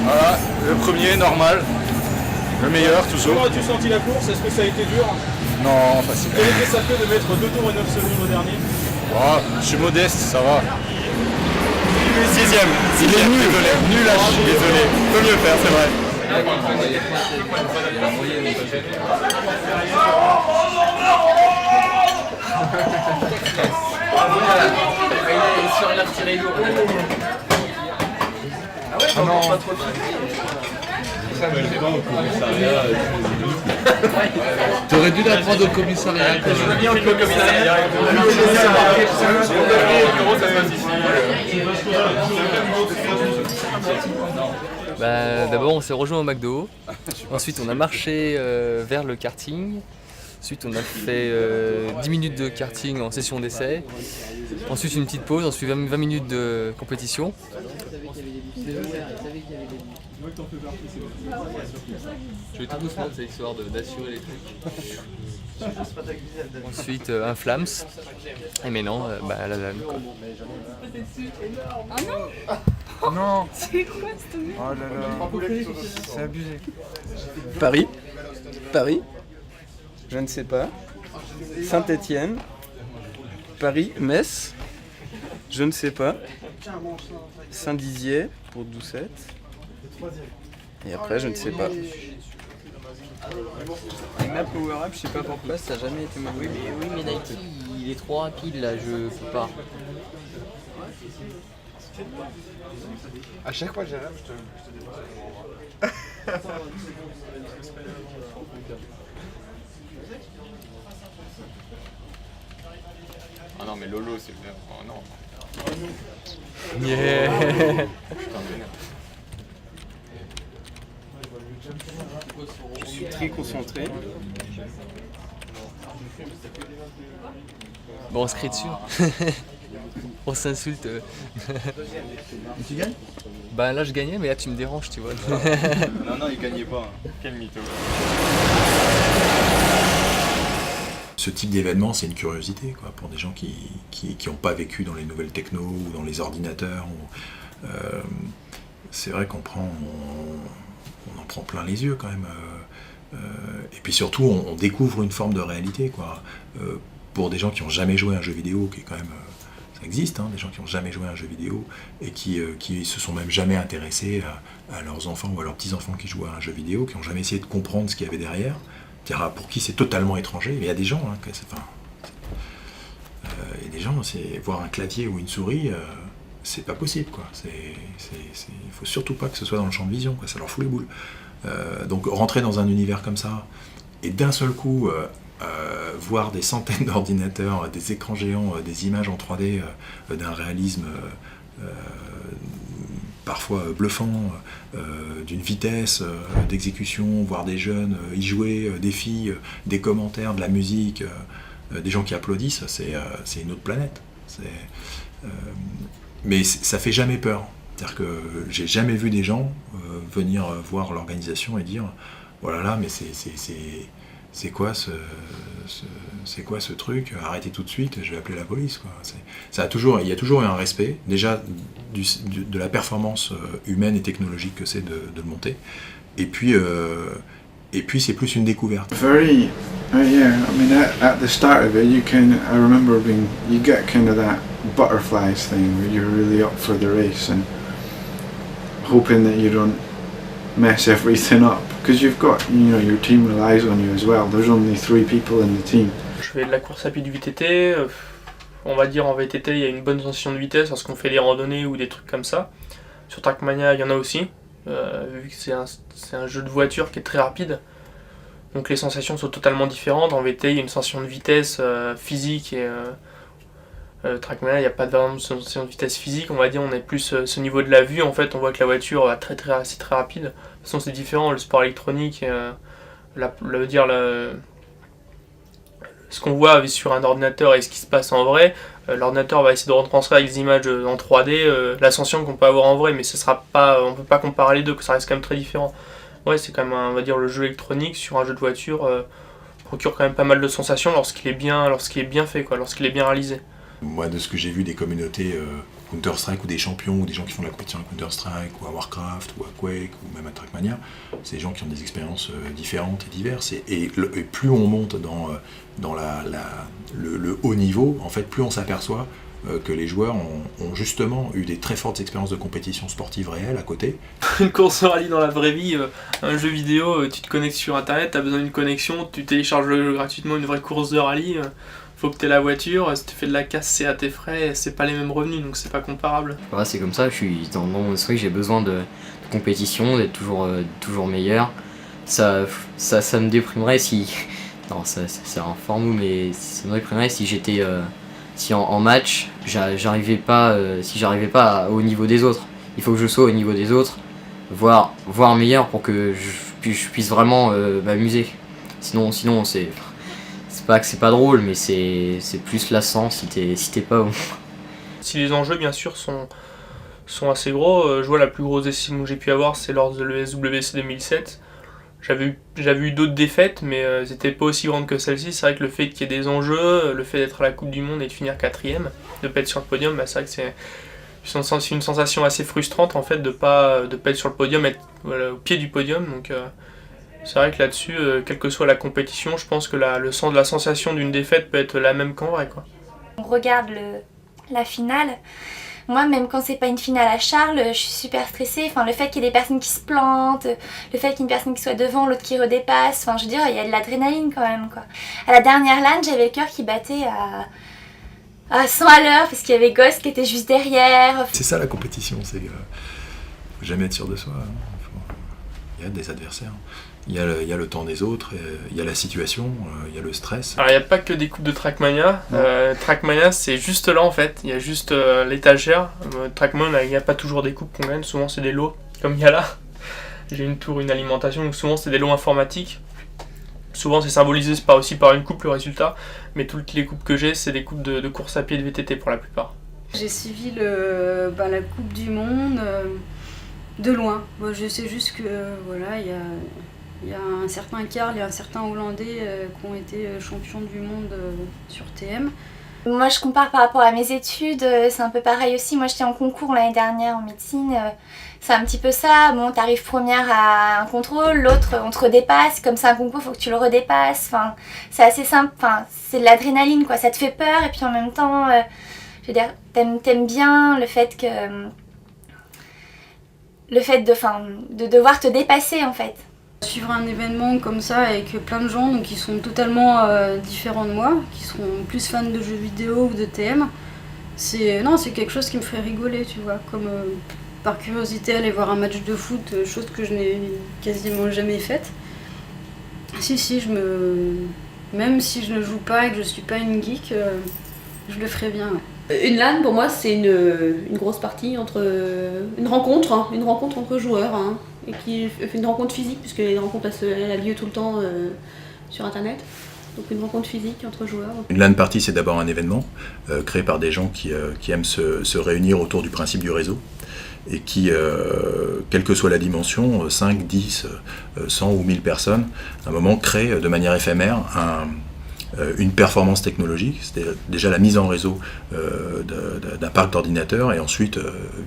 Voilà, le premier, normal. Le meilleur, toujours. Comment as-tu senti la course? Est-ce que ça a été dur? Non, facile. Quel était ça fait de mettre 2 tours et 9 secondes au dernier? Oh, je suis modeste, ça va. Sixième. Il est nul. Nul à chier. Désolé. Peut mieux faire, c'est vrai. Il a retiré lourd. Ah non. T'aurais dû la prendre au commissariat. Je veux bien au commissariat. D'abord on s'est rejoint au McDo, ensuite on a marché vers le karting, ensuite on a fait 10 minutes de karting en session d'essai, ensuite une petite pause, ensuite 20 minutes de compétition. Je vais tout doucement, c'est histoire d'assurer les trucs. Ensuite un Flams, et maintenant la LAN quoi. Ah non. Non. C'est quoi cette merde? Oh là là, c'est abusé. Paris, je ne sais pas. Saint-Étienne, Paris, Metz, je ne sais pas. Saint-Dizier pour Doucette. Et après, je ne sais pas. Avec ma power-up, je sais pas pourquoi, ça n'a jamais été ma. Oui, mais Nike, il est trop rapide là, je peux pas. À chaque fois que j'arrive, je te dépasse. Ah non, mais Lolo, c'est bien. Oh non. Yeah. Putain, Je suis très concentré. Bon, on se crie dessus. On s'insulte. Tu gagnes? Bah là je gagnais, mais là tu me déranges, tu vois. Non, il gagnait pas. Quel mytho. Ce type d'événement, c'est une curiosité quoi, pour des gens qui n'ont pas vécu dans les nouvelles techno ou dans les ordinateurs. C'est vrai qu'on en prend plein les yeux quand même. Et puis surtout, on découvre une forme de réalité, quoi. Pour des gens qui n'ont jamais joué à un jeu vidéo, qui est quand même... ça existe, hein, des gens qui n'ont jamais joué à un jeu vidéo et qui se sont même jamais intéressés à leurs enfants ou à leurs petits-enfants qui jouent à un jeu vidéo, qui n'ont jamais essayé de comprendre ce qu'il y avait derrière. C'est-à-dire pour qui c'est totalement étranger. Mais il y a des gens, hein, il y a des gens, voir un clavier ou une souris, c'est pas possible, quoi. Il faut surtout pas que ce soit dans le champ de vision, quoi. Ça leur fout les boules. Donc rentrer dans un univers comme ça, et d'un seul coup voir des centaines d'ordinateurs, des écrans géants, des images en 3D d'un réalisme parfois bluffant, d'une vitesse d'exécution, voir des jeunes y jouer, des filles, des commentaires, de la musique, des gens qui applaudissent, c'est une autre planète. Mais ça fait jamais peur. C'est-à-dire que j'ai jamais vu des gens venir voir l'organisation et dire « Oh là là, mais c'est quoi ce truc? Arrêtez tout de suite, je vais appeler la police. » quoi. Il y a toujours eu un respect, déjà de la performance humaine et technologique que c'est de le monter. Et puis c'est plus une découverte. Yeah, I mean at the start of it I remember you get kind of that butterflies thing where you're really up for the race and hoping that you don't mess everything up because you've got, your team relies on you as well. There's only 3 people in the team. Je fais de la course à pied du VTT. On va dire en VTT il y a une bonne sensation de vitesse lorsqu'on fait des randonnées ou des trucs comme ça. Sur Trackmania il y en a aussi, vu que c'est un jeu de voiture qui est très rapide. Donc les sensations sont totalement différentes. En VT il y a une sensation de vitesse physique et Trackmania il n'y a pas vraiment de sensation de vitesse physique. On va dire on est plus ce niveau de la vue. En fait on voit que la voiture va c'est très rapide. De toute façon c'est différent, le sport électronique, ce qu'on voit sur un ordinateur et ce qui se passe en vrai, l'ordinateur va essayer de retranscrire les images en 3D, l'ascension qu'on peut avoir en vrai, mais on peut pas comparer les deux, que ça reste quand même très différent. Ouais, c'est quand même, on va dire, le jeu électronique sur un jeu de voiture procure quand même pas mal de sensations lorsqu'il est bien fait, quoi, lorsqu'il est bien réalisé. Moi, de ce que j'ai vu des communautés Counter-Strike ou des champions ou des gens qui font de la compétition à Counter-Strike ou à Warcraft ou à Quake ou même à Trackmania, c'est des gens qui ont des expériences différentes et diverses. Et plus on monte dans le haut niveau, en fait, plus on s'aperçoit que les joueurs ont justement eu des très fortes expériences de compétition sportive réelle à côté. Une course de rallye dans la vraie vie, un jeu vidéo, tu te connectes sur internet, tu as besoin d'une connexion, tu télécharges gratuitement une vraie course de rallye, faut que tu aies la voiture, si tu fais de la casse c'est à tes frais, c'est pas les mêmes revenus donc c'est pas comparable. Ouais, c'est comme ça, je suis dans mon esprit, j'ai besoin de compétition, d'être toujours meilleur. Ça me déprimerait si... Non, c'est un fort mot, mais ça me déprimerait si j'étais... Si en match, j'arrivais pas au niveau des autres. Il faut que je sois au niveau des autres, voire meilleur pour que je puisse vraiment m'amuser. Sinon c'est pas que c'est pas drôle, mais c'est plus lassant si t'es pas bon. Si les enjeux bien sûr sont assez gros, je vois la plus grosse décision que j'ai pu avoir c'est lors de l'ESWC 2007. J'avais eu d'autres défaites, mais elles n'étaient pas aussi grandes que celle-ci. C'est vrai que le fait qu'il y ait des enjeux, le fait d'être à la Coupe du Monde et de finir 4ème, de pas être sur le podium, c'est vrai que c'est une sensation assez frustrante en fait de pas être sur le podium, être au pied du podium. Donc c'est vrai que là-dessus, quelle que soit la compétition, je pense que la sensation d'une défaite peut être la même qu'en vrai, quoi. On regarde la finale. Moi, même quand c'est pas une finale à Charles, je suis super stressée. Enfin, le fait qu'il y ait des personnes qui se plantent, le fait qu'il y ait une personne qui soit devant, l'autre qui redépasse. Enfin, je veux dire, il y a de l'adrénaline quand même, quoi. À la dernière LAN, j'avais le cœur qui battait à 100 à l'heure parce qu'il y avait Ghost qui était juste derrière. C'est ça la compétition, c'est faut jamais être sûr de soi. Il y a des adversaires. Il y a le temps des autres, il y a la situation, il y a le stress. Alors il n'y a pas que des coupes de Trackmania. Trackmania c'est juste là en fait, il y a juste l'étagère. Trackmania il n'y a pas toujours des coupes qu'on gagne, souvent c'est des lots comme il y a là. J'ai une tour, une alimentation, donc souvent c'est des lots informatiques. Souvent c'est symbolisé aussi par une coupe le résultat, mais toutes les coupes que j'ai c'est des coupes de course à pied de VTT pour la plupart. J'ai suivi la Coupe du Monde de loin. Moi, je sais juste que voilà, il y a un certain Karl et un certain Hollandais qui ont été champions du monde sur TM. Moi je compare par rapport à mes études, c'est un peu pareil aussi. Moi j'étais en concours l'année dernière en médecine, c'est un petit peu ça. Bon, t'arrives première à un contrôle, l'autre on te redépasse, comme c'est un concours, faut que tu le redépasses. Enfin, c'est assez simple, enfin, c'est de l'adrénaline quoi, ça te fait peur et puis en même temps, je veux dire, t'aimes bien le fait de devoir te dépasser en fait. Suivre un événement comme ça avec plein de gens donc, qui sont totalement différents de moi, qui sont plus fans de jeux vidéo ou de TM, c'est quelque chose qui me ferait rigoler, tu vois, comme par curiosité aller voir un match de foot, chose que je n'ai quasiment jamais faite. Même si je ne joue pas et que je suis pas une geek, je le ferais bien. Ouais. Une LAN pour moi c'est une grosse partie entre une rencontre entre joueurs. Hein. Et qui fait une rencontre physique, puisque les rencontres elle a lieu tout le temps sur internet. Donc une rencontre physique entre joueurs. Une LAN party, c'est d'abord un événement créé par des gens qui aiment se réunir autour du principe du réseau et qui, quelle que soit la dimension, 5, 10, 100 ou 1000 personnes, à un moment créent de manière éphémère une performance technologique, c'est déjà la mise en réseau d'un parc d'ordinateurs et ensuite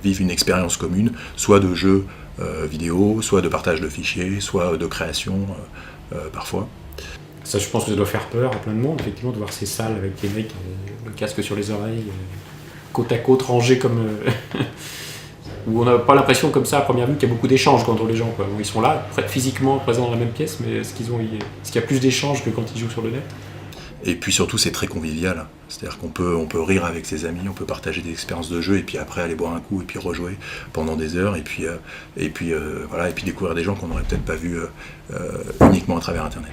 vivent une expérience commune, soit de jeux vidéo, soit de partage de fichiers, soit de création parfois. Ça, je pense que ça doit faire peur à plein de monde, effectivement, de voir ces salles avec les mecs le casque sur les oreilles, côte à côte, rangés comme... où on n'a pas l'impression comme ça à première vue qu'il y a beaucoup d'échanges entre les gens. Quoi. Bon, ils sont là, physiquement présents dans la même pièce, mais est-ce qu'il y a plus d'échanges que quand ils jouent sur le net ? Et puis surtout, c'est très convivial. C'est-à-dire qu'on peut rire avec ses amis, on peut partager des expériences de jeu et puis après aller boire un coup et puis rejouer pendant des heures et puis découvrir des gens qu'on n'aurait peut-être pas vus uniquement à travers Internet.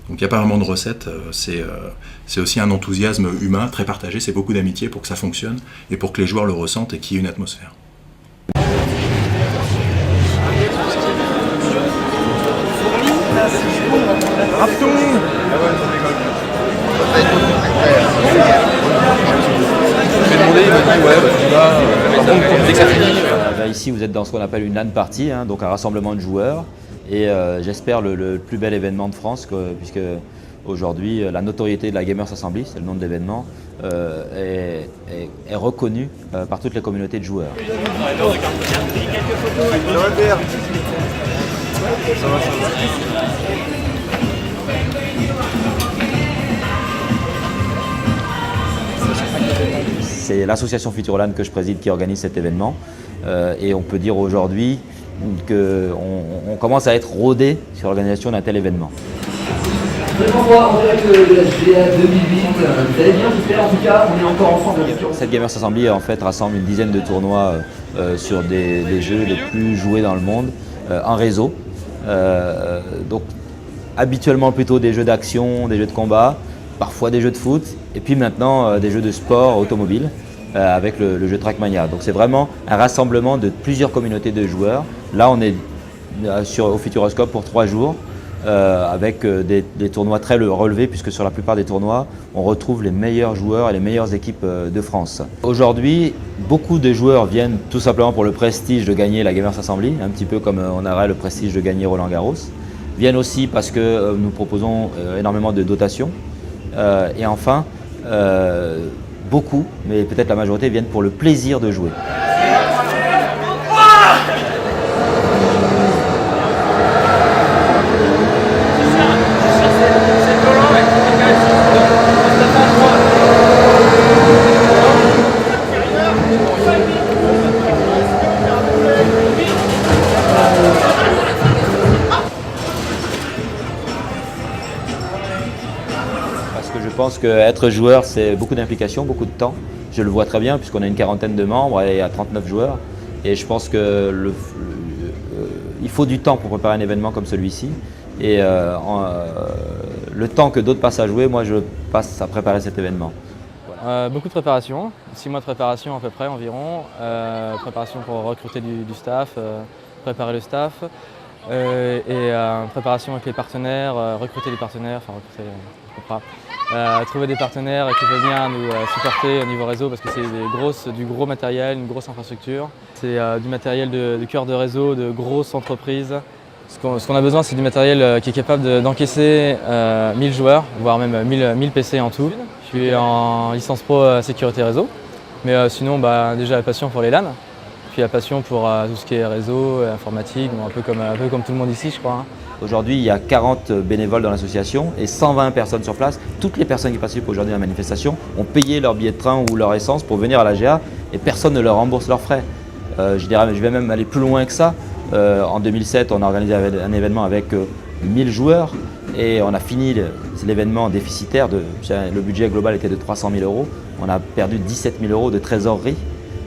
Donc il n'y a pas vraiment de recette, c'est aussi un enthousiasme humain très partagé, c'est beaucoup d'amitié pour que ça fonctionne et pour que les joueurs le ressentent et qu'il y ait une atmosphère. Ici, vous êtes dans ce qu'on appelle une LAN party, hein, donc un rassemblement de joueurs. Et j'espère le plus bel événement de France, puisque aujourd'hui, la notoriété de la Gamers Assembly, c'est le nom de l'événement, est reconnue par toutes les communautés de joueurs. C'est l'association Futuroland que je préside qui organise cet événement et on peut dire aujourd'hui qu'on commence à être rodé sur l'organisation d'un tel événement. Cette Gamers Assembly en fait rassemble une dizaine de tournois sur des jeux les plus joués dans le monde en réseau. Donc habituellement plutôt des jeux d'action, des jeux de combat, parfois des jeux de foot et puis maintenant des jeux de sport automobile avec le jeu Trackmania. Donc c'est vraiment un rassemblement de plusieurs communautés de joueurs. Là on est au Futuroscope pour 3 jours avec des tournois très relevés puisque sur la plupart des tournois on retrouve les meilleurs joueurs et les meilleures équipes de France. Aujourd'hui beaucoup de joueurs viennent tout simplement pour le prestige de gagner la Gamers Assembly, un petit peu comme on aurait le prestige de gagner Roland Garros. Viennent aussi parce que nous proposons énormément de dotations. Et enfin, beaucoup, mais peut-être la majorité, viennent pour le plaisir de jouer. Je pense qu'être joueur, c'est beaucoup d'implication, beaucoup de temps. Je le vois très bien puisqu'on a une quarantaine de membres et il y a 39 joueurs. Et je pense que il faut du temps pour préparer un événement comme celui-ci. Et le temps que d'autres passent à jouer, moi je passe à préparer cet événement. Voilà. Beaucoup de préparation, 6 mois de préparation à peu près environ. Préparation pour recruter du staff, préparer le staff. Et préparation avec les partenaires, recruter des partenaires, trouver des partenaires qui veulent bien nous supporter au niveau réseau parce que c'est du gros matériel, une grosse infrastructure. C'est du matériel de cœur de réseau, de grosses entreprises Ce qu'on a besoin, c'est du matériel qui est capable d'encaisser 1000 joueurs, voire même 1000 PC en tout. Je suis en licence pro sécurité réseau, mais sinon déjà la passion pour les LAN, puis la passion pour tout ce qui est réseau, informatique, un peu comme tout le monde ici je crois. Aujourd'hui, il y a 40 bénévoles dans l'association et 120 personnes sur place. Toutes les personnes qui participent aujourd'hui à la manifestation ont payé leur billet de train ou leur essence pour venir à la GA et personne ne leur rembourse leurs frais. Je vais même aller plus loin que ça. En 2007, on a organisé un événement avec 1000 joueurs et on a fini l'événement déficitaire. Le budget global était de 300 000 €. On a perdu 17 000 € de trésorerie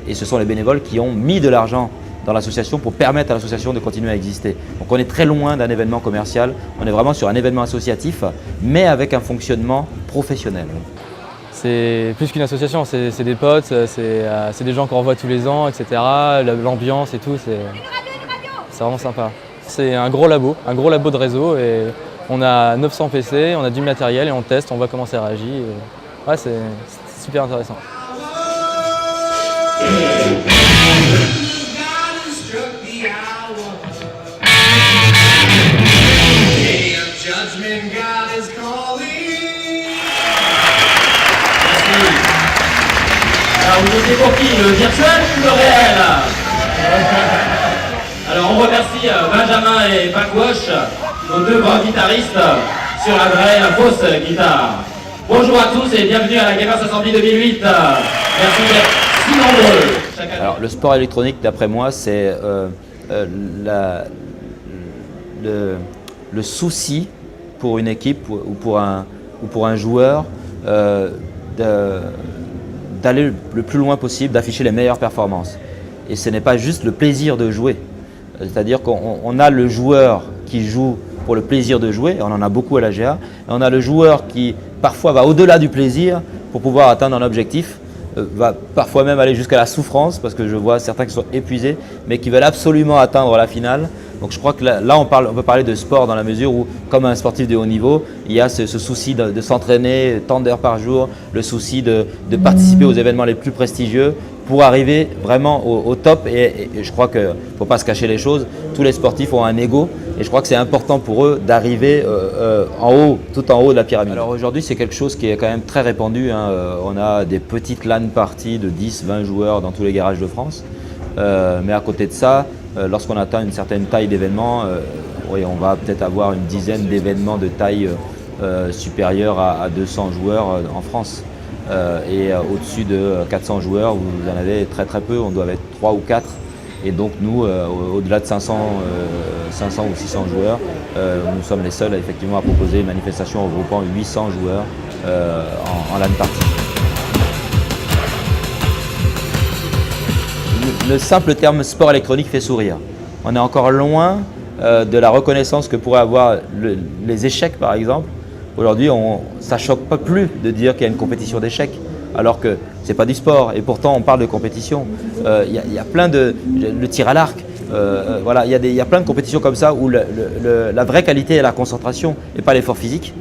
et ce sont les bénévoles qui ont mis de l'argent dans l'association pour permettre à l'association de continuer à exister. Donc on est très loin d'un événement commercial, on est vraiment sur un événement associatif, mais avec un fonctionnement professionnel. C'est plus qu'une association, c'est des potes, c'est des gens qu'on revoit tous les ans, etc. L'ambiance et tout, c'est vraiment sympa. C'est un gros labo de réseau et on a 900 PC, on a du matériel et on teste, on voit comment ça réagit. Ouais, c'est super intéressant. Alors vous votez pour qui, le virtuel ou le réel? Alors on remercie Benjamin et Pac-Wash, nos deux grands guitaristes, sur la vraie et la fausse guitare. Bonjour à tous et bienvenue à la Gamers Assembly 2008. Merci d'être si nombreux. Alors le sport électronique, d'après moi, c'est le souci pour une équipe ou pour un joueur d'aller le plus loin possible, d'afficher les meilleures performances. Et ce n'est pas juste le plaisir de jouer. C'est-à-dire qu'on a le joueur qui joue pour le plaisir de jouer, on en a beaucoup à la GA, et on a le joueur qui parfois va au-delà du plaisir pour pouvoir atteindre un objectif, va parfois même aller jusqu'à la souffrance, parce que je vois certains qui sont épuisés, mais qui veulent absolument atteindre la finale. Donc je crois que là on peut parler de sport dans la mesure où, comme un sportif de haut niveau, il y a ce souci de s'entraîner tant d'heures par jour, le souci de participer aux événements les plus prestigieux pour arriver vraiment au top. Et je crois qu'il ne faut pas se cacher les choses, tous les sportifs ont un ego et je crois que c'est important pour eux d'arriver tout en haut de la pyramide. Alors aujourd'hui c'est quelque chose qui est quand même très répandu, hein. On a des petites LAN parties de 10-20 joueurs dans tous les garages de France, mais à côté de ça, lorsqu'on atteint une certaine taille d'événements, on va peut-être avoir une dizaine d'événements de taille supérieure à 200 joueurs en France. Et au-dessus de 400 joueurs, vous en avez très très peu, on doit être 3 ou 4. Et donc nous, au-delà de 500 ou 600 joueurs, nous sommes les seuls effectivement à proposer une manifestation regroupant 800 joueurs en LAN party. Le simple terme sport électronique fait sourire. On est encore loin de la reconnaissance que pourraient avoir les échecs par exemple. Aujourd'hui, ça ne choque pas plus de dire qu'il y a une compétition d'échecs, alors que ce n'est pas du sport. Et pourtant, on parle de compétition. Il y a plein de... Le tir à l'arc, voilà, il y a plein de compétitions comme ça où la vraie qualité est la concentration et pas l'effort physique.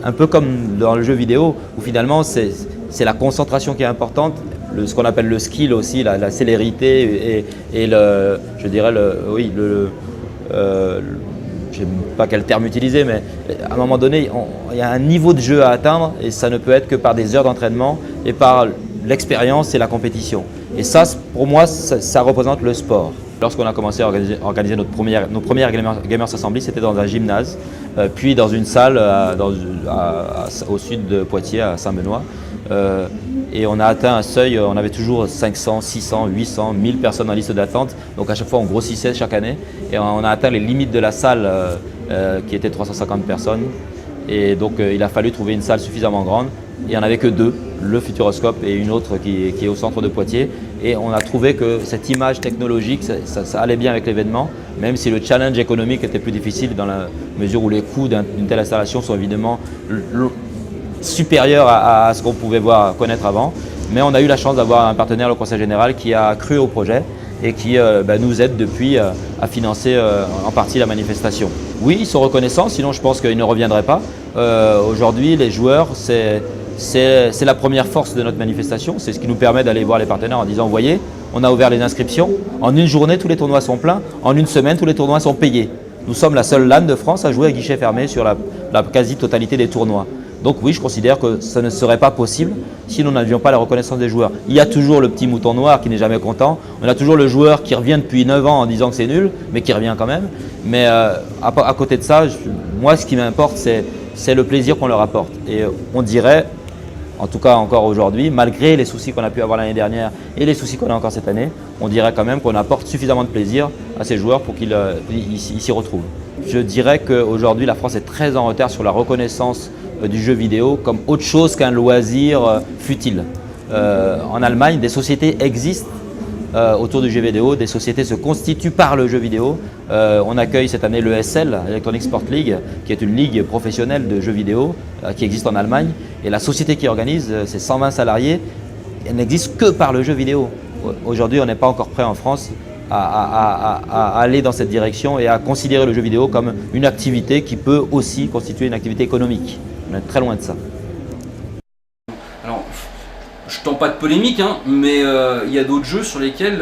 Un peu comme dans le jeu vidéo, où finalement, c'est la concentration qui est importante. Ce qu'on appelle le skill aussi, la célérité et je dirais je ne sais pas quel terme utiliser, mais à un moment donné, il y a un niveau de jeu à atteindre et ça ne peut être que par des heures d'entraînement et par l'expérience et la compétition. Et ça, pour moi, ça représente le sport. Lorsqu'on a commencé à organiser nos premières Gamers Assembly, c'était dans un gymnase, puis dans une salle au sud de Poitiers, à Saint-Benoît. Et on a atteint un seuil, on avait toujours 500, 600, 800, 1000 personnes en liste d'attente. Donc à chaque fois on grossissait chaque année et on a atteint les limites de la salle qui était 350 personnes. Et donc il a fallu trouver une salle suffisamment grande. Il n'y en avait que deux, le Futuroscope et une autre qui est au centre de Poitiers. Et on a trouvé que cette image technologique, ça allait bien avec l'événement, même si le challenge économique était plus difficile dans la mesure où les coûts d'une telle installation sont évidemment supérieur à ce qu'on pouvait connaître avant. Mais on a eu la chance d'avoir un partenaire, le Conseil Général, qui a cru au projet et qui nous aide depuis à financer en partie la manifestation. Oui, ils sont reconnaissants, sinon je pense qu'ils ne reviendraient pas. Aujourd'hui, les joueurs, c'est la première force de notre manifestation. C'est ce qui nous permet d'aller voir les partenaires en disant, vous voyez, on a ouvert les inscriptions. En une journée, tous les tournois sont pleins. En une semaine, tous les tournois sont payés. Nous sommes la seule LAN de France à jouer à guichet fermé sur la quasi-totalité des tournois. Donc oui, je considère que ça ne serait pas possible si nous n'avions pas la reconnaissance des joueurs. Il y a toujours le petit mouton noir qui n'est jamais content. On a toujours le joueur qui revient depuis 9 ans en disant que c'est nul, mais qui revient quand même. Mais à côté de ça, moi, ce qui m'importe, c'est le plaisir qu'on leur apporte. Et on dirait, en tout cas encore aujourd'hui, malgré les soucis qu'on a pu avoir l'année dernière et les soucis qu'on a encore cette année, on dirait quand même qu'on apporte suffisamment de plaisir à ces joueurs pour qu'ils s'y retrouvent. Je dirais qu'aujourd'hui, la France est très en retard sur la reconnaissance du jeu vidéo comme autre chose qu'un loisir futile. En Allemagne, des sociétés existent autour du jeu vidéo, des sociétés se constituent par le jeu vidéo. On accueille cette année l'ESL, Electronic Sport League, qui est une ligue professionnelle de jeux vidéo qui existe en Allemagne. Et la société qui organise, c'est 120 salariés, elle n'existe que par le jeu vidéo. Aujourd'hui, on n'est pas encore prêt en France à aller dans cette direction et à considérer le jeu vidéo comme une activité qui peut aussi constituer une activité économique. On est très loin de ça. Alors, je tends pas de polémique, hein, mais il y a d'autres jeux sur lesquels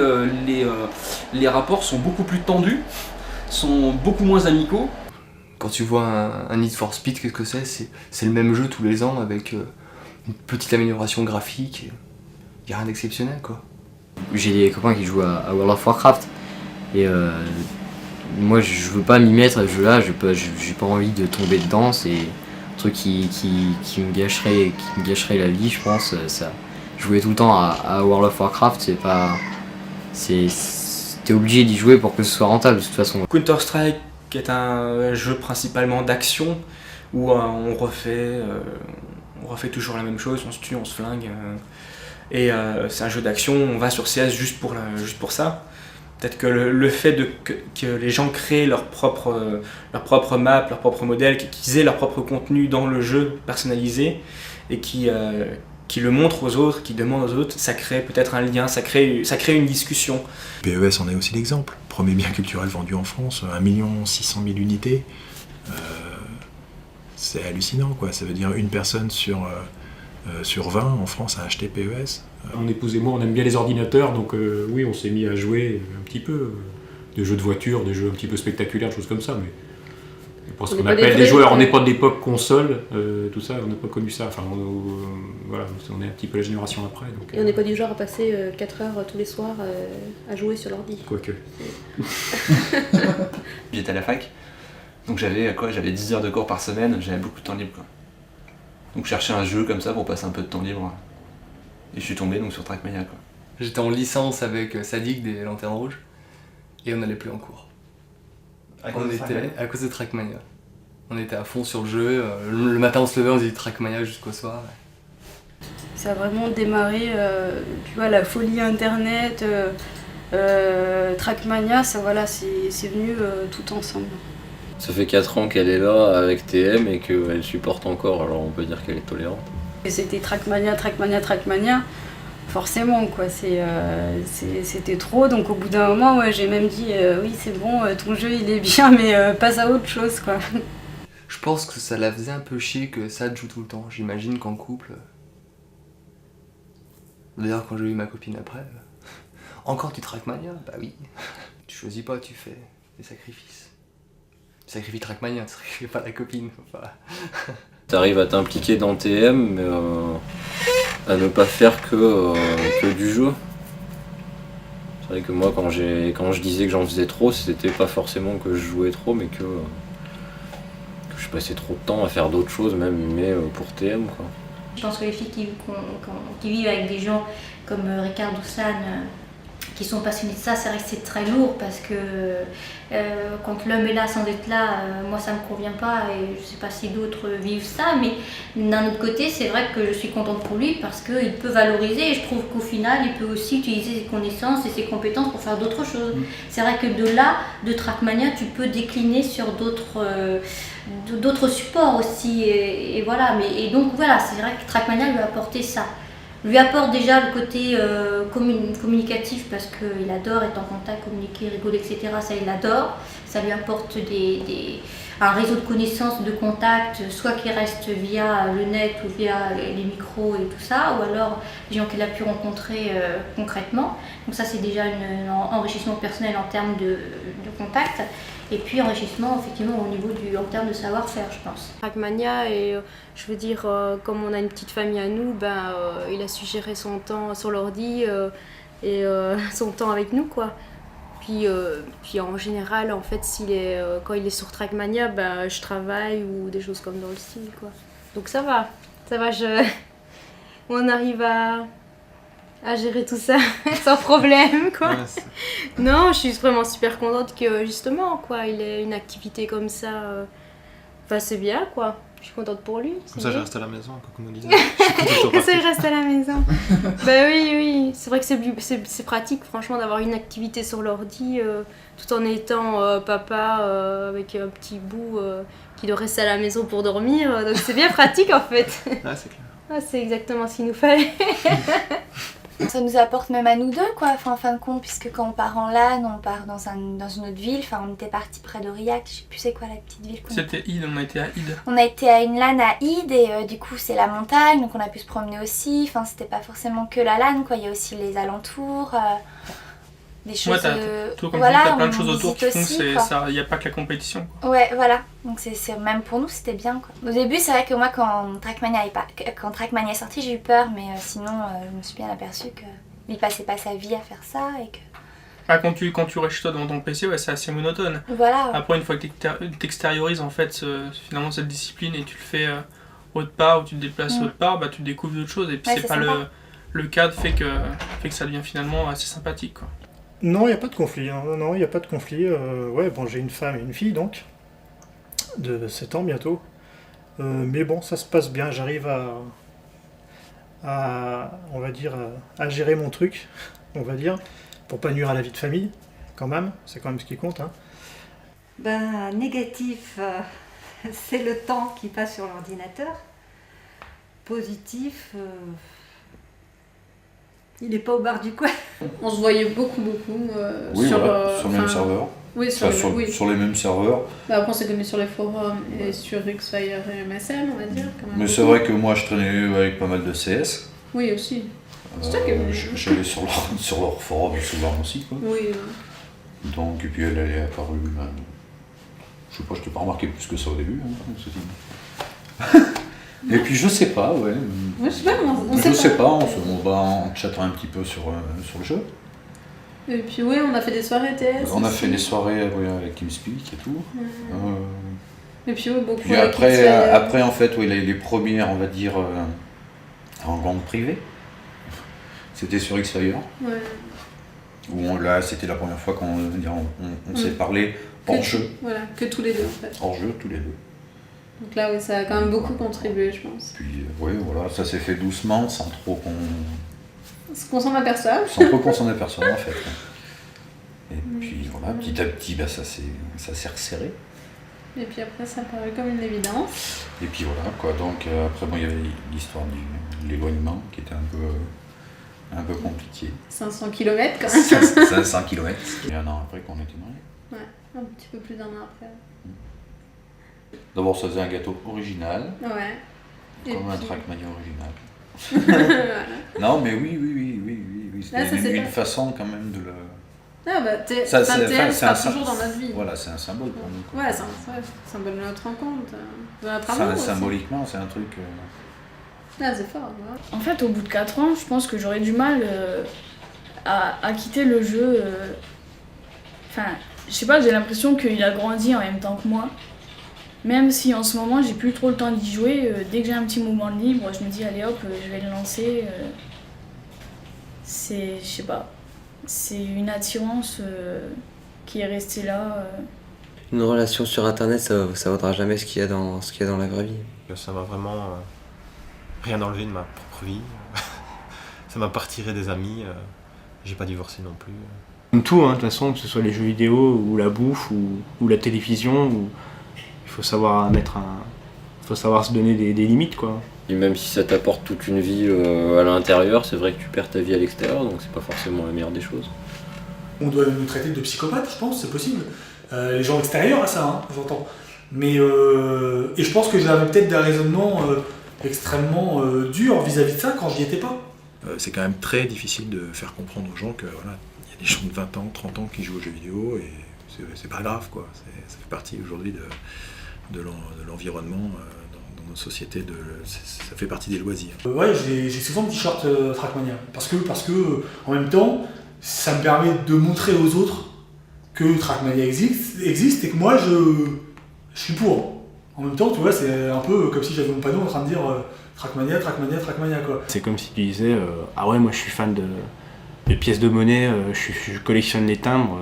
les rapports sont beaucoup plus tendus, sont beaucoup moins amicaux. Quand tu vois un Need for Speed, qu'est-ce que c'est? C'est le même jeu tous les ans avec une petite amélioration graphique. Il n'y a rien d'exceptionnel, quoi. J'ai des copains qui jouent à World of Warcraft et moi je veux pas m'y mettre à ce jeu-là, j'ai pas envie de tomber dedans, c'est un truc qui me gâcherait la vie, je pense. Ça, jouer tout le temps à World of Warcraft, c'est pas... t'es obligé d'y jouer pour que ce soit rentable de toute façon. Counter-Strike est un jeu principalement d'action où on refait toujours la même chose, on se tue, on se flingue. Et c'est un jeu d'action, on va sur CS juste pour ça. Peut-être que le fait que les gens créent leur propre map, leur propre modèle, qu'ils aient leur propre contenu dans le jeu personnalisé et qui le montrent aux autres, qui demandent aux autres, ça crée peut-être un lien, ça crée une discussion. PES en est aussi l'exemple. Premier bien culturel vendu en France, 1 600 000 unités. C'est hallucinant, quoi. Ça veut dire une personne sur 20 en France a acheté PES. Mon épouse et moi, on aime bien les ordinateurs, donc oui, on s'est mis à jouer un petit peu. Des jeux de voiture, des jeux un petit peu spectaculaires, des choses comme ça, mais pour ce qu'on appelle des joueurs, on n'est pas de l'époque console, tout ça, on n'a pas connu ça. Enfin, voilà, on est un petit peu la génération après. Donc, et on n'est pas du genre à passer 4 heures tous les soirs à jouer sur l'ordi. Quoique. J'étais à la fac, donc j'avais 10 heures de cours par semaine, j'avais beaucoup de temps libre, quoi. Donc je cherchais un jeu comme ça pour passer un peu de temps libre. Et je suis tombé donc sur Trackmania, quoi. J'étais en licence avec Sadik des Lanternes Rouges et on n'allait plus en cours. À cause de Trackmania. On était à fond sur le jeu, le matin on se levait, on disait Trackmania jusqu'au soir. Ça a vraiment démarré, tu vois, la folie internet, Trackmania, ça voilà, c'est venu tout ensemble. Ça fait 4 ans qu'elle est là avec TM et qu'elle supporte encore, alors on peut dire qu'elle est tolérante. Et c'était Trackmania, forcément quoi, c'était trop, donc au bout d'un moment ouais, j'ai même dit oui c'est bon, ton jeu il est bien mais passe à autre chose quoi. Je pense que ça la faisait un peu chier que ça joue tout le temps, j'imagine qu'en couple... D'ailleurs quand j'ai eu ma copine après, encore du Trackmania? Bah oui, tu choisis pas, tu fais des sacrifices. Tu sacrifies Trackmania, tu sacrifies pas la copine, faut pas... T'arrives à t'impliquer dans TM, mais à ne pas faire que du jeu. C'est vrai que moi, quand je disais que j'en faisais trop, c'était pas forcément que je jouais trop, mais que je passais trop de temps à faire d'autres choses, même, mais pour TM, quoi. Je pense que les filles qui vivent avec des gens comme Ricard Doussan, qui sont passionnés de ça, c'est vrai que c'est très lourd parce que quand l'homme est là sans être là, moi ça me convient pas et je sais pas si d'autres vivent ça, mais d'un autre côté c'est vrai que je suis contente pour lui parce qu'il peut valoriser et je trouve qu'au final il peut aussi utiliser ses connaissances et ses compétences pour faire d'autres choses. C'est vrai que de là, de Trackmania, tu peux décliner sur d'autres supports aussi et voilà, et donc voilà, c'est vrai que Trackmania lui a apporté ça. Lui apporte déjà le côté communicatif parce qu'il adore être en contact, communiquer, rigoler, etc. Ça il adore. Ça lui apporte un réseau de connaissances, de contacts, soit qui reste via le net ou via les micros et tout ça, ou alors des gens qu'elle a pu rencontrer concrètement. Donc ça c'est déjà un enrichissement personnel en termes de contacts. Et puis enrichissement effectivement en termes de savoir-faire, je pense. Trackmania, et je veux dire, comme on a une petite famille à nous, il a su gérer son temps sur l'ordi et son temps avec nous, quoi. Puis en général, en fait, quand il est sur Trackmania, je travaille ou des choses comme dans le style, quoi. Donc ça va, on arrive à gérer tout ça sans problème, quoi. Ouais, non, je suis vraiment super contente que justement, quoi, il ait une activité comme ça. C'est bien, quoi. Je suis contente pour lui. Comme ça, je reste à la maison, comme on disait. Comme ça, il reste à la maison. Oui. C'est vrai que c'est pratique, franchement, d'avoir une activité sur l'ordi, tout en étant papa avec un petit bout qui doit rester à la maison pour dormir. Donc c'est bien pratique, en fait. Ah, c'est clair. Ah, c'est exactement ce qu'il nous fallait. Ça nous apporte même à nous deux, quoi, en fin de compte, puisque quand on part en LAN, on part dans une autre ville. On était parti près d'Aurillac, je sais plus c'est quoi la petite ville qu'on C'était Ide, on a été à Ide. On a été à une LAN à Ide et du coup c'est la montagne, donc on a pu se promener aussi. C'était pas forcément que la LAN, quoi, il y a aussi les alentours, des choses... Toi, comme tu dis, t'as plein de choses autour qui font qu'il n'y a pas que la compétition, quoi. Ouais, voilà. Donc même pour nous, c'était bien, quoi. Au début, c'est vrai que moi, quand Trackmania est sorti, j'ai eu peur, mais sinon, je me suis bien aperçue qu'il passait pas sa vie à faire ça et que... Quand tu restes chez toi devant ton PC, c'est assez monotone. Voilà. Après, une fois que t'extériorises, en fait, finalement, cette discipline et tu le fais autre part ou tu te déplaces autre part, tu découvres d'autres choses et puis c'est pas le cadre fait que ça devient finalement assez sympathique, quoi. Non, il n'y a pas de conflit. Hein. Non, il n'y a pas de conflit. J'ai une femme et une fille, donc, de 7 ans bientôt. Mais bon, ça se passe bien. J'arrive on va dire, à gérer mon truc, on va dire, pour pas nuire à la vie de famille, quand même. C'est quand même ce qui compte. Hein. Négatif, c'est le temps qui passe sur l'ordinateur. Positif... il n'est pas au bar du coin. On se voyait beaucoup sur le même serveur. Oui, sur les mêmes serveurs. Après, on s'est connus sur les forums et sur Xfire et MSN, on va dire. Mais c'est vrai que moi, je traînais avec pas mal de CS. Oui, aussi. C'est toi qui es j'allais sur leur forum souvent aussi, quoi. Oui. Donc, et puis elle est apparue. Je sais pas, je t'ai pas remarqué plus que ça au début. Et puis je sais pas, ouais. Ouais, je sais pas, on va en chattant un petit peu sur le jeu. Et puis oui, on a fait des soirées TS. On a fait des soirées avec TeamSpeak et tout. Et puis beaucoup. Puis après en fait, les premières, on va dire, rencontres privées, c'était sur Xfire. Ouais. Où là, c'était la première fois qu'on s'est parlé hors jeu. Voilà, que tous les deux en fait. Hors jeu, tous les deux. Donc là, oui, ça a quand même beaucoup contribué, je pense. Puis, voilà, ça s'est fait doucement, sans trop qu'on s'en aperçoive. Sans trop qu'on s'en aperçoive, en fait. Et puis, voilà, petit à petit, ça s'est resserré. Et puis après, ça paraît comme une évidence. Et puis voilà, quoi. Donc, après, il y avait l'histoire de l'éloignement, qui était un peu compliqué. 500 km, quand même. 500 km. Et un an après qu'on était mariés. Ouais, un petit peu plus d'un an après. D'abord, ça faisait un gâteau original. Ouais. Comme un Trackmania original. Voilà. Non, mais oui. C'était une façon quand même de le... Ah TM sera toujours dans notre vie. Voilà, c'est un symbole pour nous, quoi. Ouais, c'est un symbole de notre rencontre, de notre amour aussi. Symboliquement, c'est un truc... c'est fort. Ouais. En fait, au bout de 4 ans, je pense que j'aurais du mal à quitter le jeu. Je sais pas, j'ai l'impression qu'il a grandi en même temps que moi. Même si en ce moment j'ai plus trop le temps d'y jouer, dès que j'ai un petit moment de libre, je me dis allez hop, je vais le lancer. Je sais pas, c'est une attirance qui est restée là. Une relation sur internet, ça vaudra jamais ce qu'il y a dans la vraie vie. Ça m'a vraiment rien enlevé de ma propre vie. Ça m'a pas retiré des amis. J'ai pas divorcé non plus. Comme tout, de toute façon, que ce soit les jeux vidéo ou la bouffe ou la télévision, il faut savoir faut savoir se donner des limites, quoi. Et même si ça t'apporte toute une vie à l'intérieur, c'est vrai que tu perds ta vie à l'extérieur, donc c'est pas forcément la meilleure des choses. On doit nous traiter de psychopathes, je pense, c'est possible. Les gens extérieurs à ça, j'entends. Mais et je pense que j'avais peut-être des raisonnements extrêmement durs vis-à-vis de ça quand j'y étais pas. C'est quand même très difficile de faire comprendre aux gens que voilà, il y a des gens de 20 ans, 30 ans qui jouent aux jeux vidéo et c'est pas grave quoi. Ça fait partie aujourd'hui de l'environnement dans notre société, ça fait partie des loisirs. Ouais, j'ai souvent le t-shirt Trackmania parce que en même temps, ça me permet de montrer aux autres que Trackmania existe et que moi je suis pour. En même temps, tu vois, c'est un peu comme si j'avais mon panneau en train de dire Trackmania quoi. C'est comme si tu disais ah ouais, moi je suis fan des pièces de monnaie, je collectionne les timbres.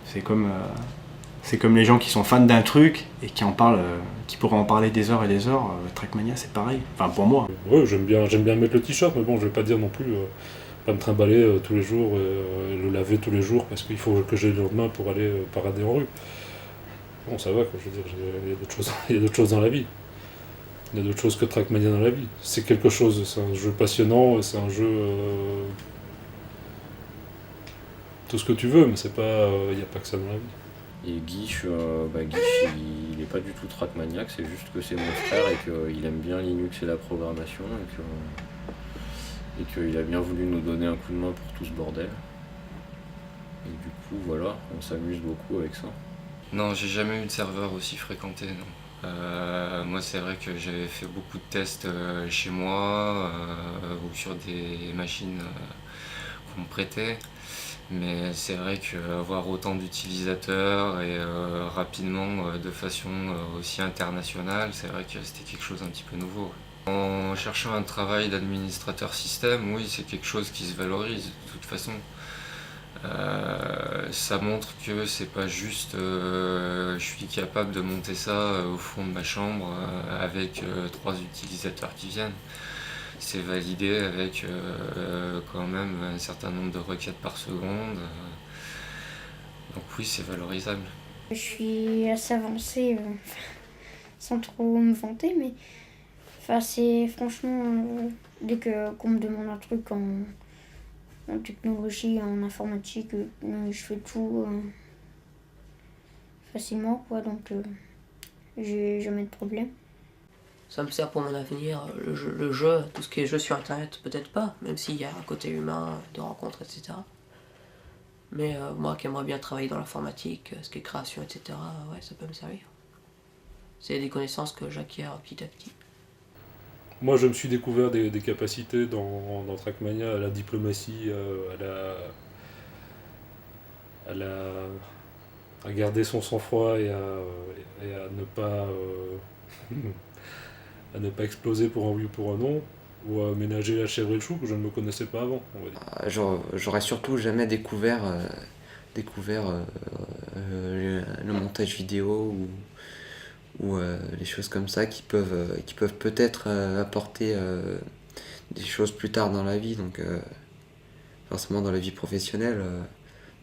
C'est comme les gens qui sont fans d'un truc et qui en parlent, qui pourraient en parler des heures et des heures. Trackmania, c'est pareil. Enfin, pour moi. Ouais, j'aime bien mettre le t-shirt, mais bon, je vais pas dire non plus pas me trimballer tous les jours et le laver tous les jours parce qu'il faut que j'ai le lendemain pour aller parader en rue. Bon, ça va, quoi. Je veux dire, il y a d'autres choses dans la vie. Il y a d'autres choses que Trackmania dans la vie. C'est quelque chose, c'est un jeu passionnant, c'est un jeu tout ce que tu veux, mais c'est pas, il n'y a pas que ça dans la vie. Et Guiche, il est pas du tout Trackmaniac, c'est juste que c'est mon frère et qu'il aime bien Linux et la programmation et qu'il a bien voulu nous donner un coup de main pour tout ce bordel. Et du coup, voilà, on s'amuse beaucoup avec ça. Non, j'ai jamais eu de serveur aussi fréquenté, non. Moi, c'est vrai que j'avais fait beaucoup de tests chez moi ou sur des machines qu'on me prêtait. Mais c'est vrai qu'avoir autant d'utilisateurs et rapidement de façon aussi internationale, c'est vrai que c'était quelque chose un petit peu nouveau. En cherchant un travail d'administrateur système, oui, c'est quelque chose qui se valorise de toute façon. Ça montre que c'est pas juste je suis capable de monter ça au fond de ma chambre avec 3 utilisateurs qui viennent. C'est validé avec quand même un certain nombre de requêtes par seconde. Donc oui, c'est valorisable. Je suis assez avancée, sans trop me vanter, mais enfin, c'est franchement, dès qu'on me demande un truc en technologie, en informatique, je fais tout facilement, quoi, donc j'ai jamais de problème. Ça me sert pour mon avenir, le jeu, tout ce qui est jeu sur internet, peut-être pas, même s'il y a un côté humain, de rencontres, etc. Mais moi qui aimerais bien travailler dans l'informatique, ce qui est création, etc., ouais, ça peut me servir. C'est des connaissances que j'acquiers petit à petit. Moi, je me suis découvert des capacités dans Trackmania, à la diplomatie, à garder son sang-froid et à ne pas... à ne pas exploser pour un oui ou pour un non, ou à ménager la chèvre et le chou que je ne me connaissais pas avant, on va dire. J'aurais surtout jamais découvert le montage vidéo ou les choses comme ça qui peuvent peut-être apporter des choses plus tard dans la vie, donc forcément dans la vie professionnelle.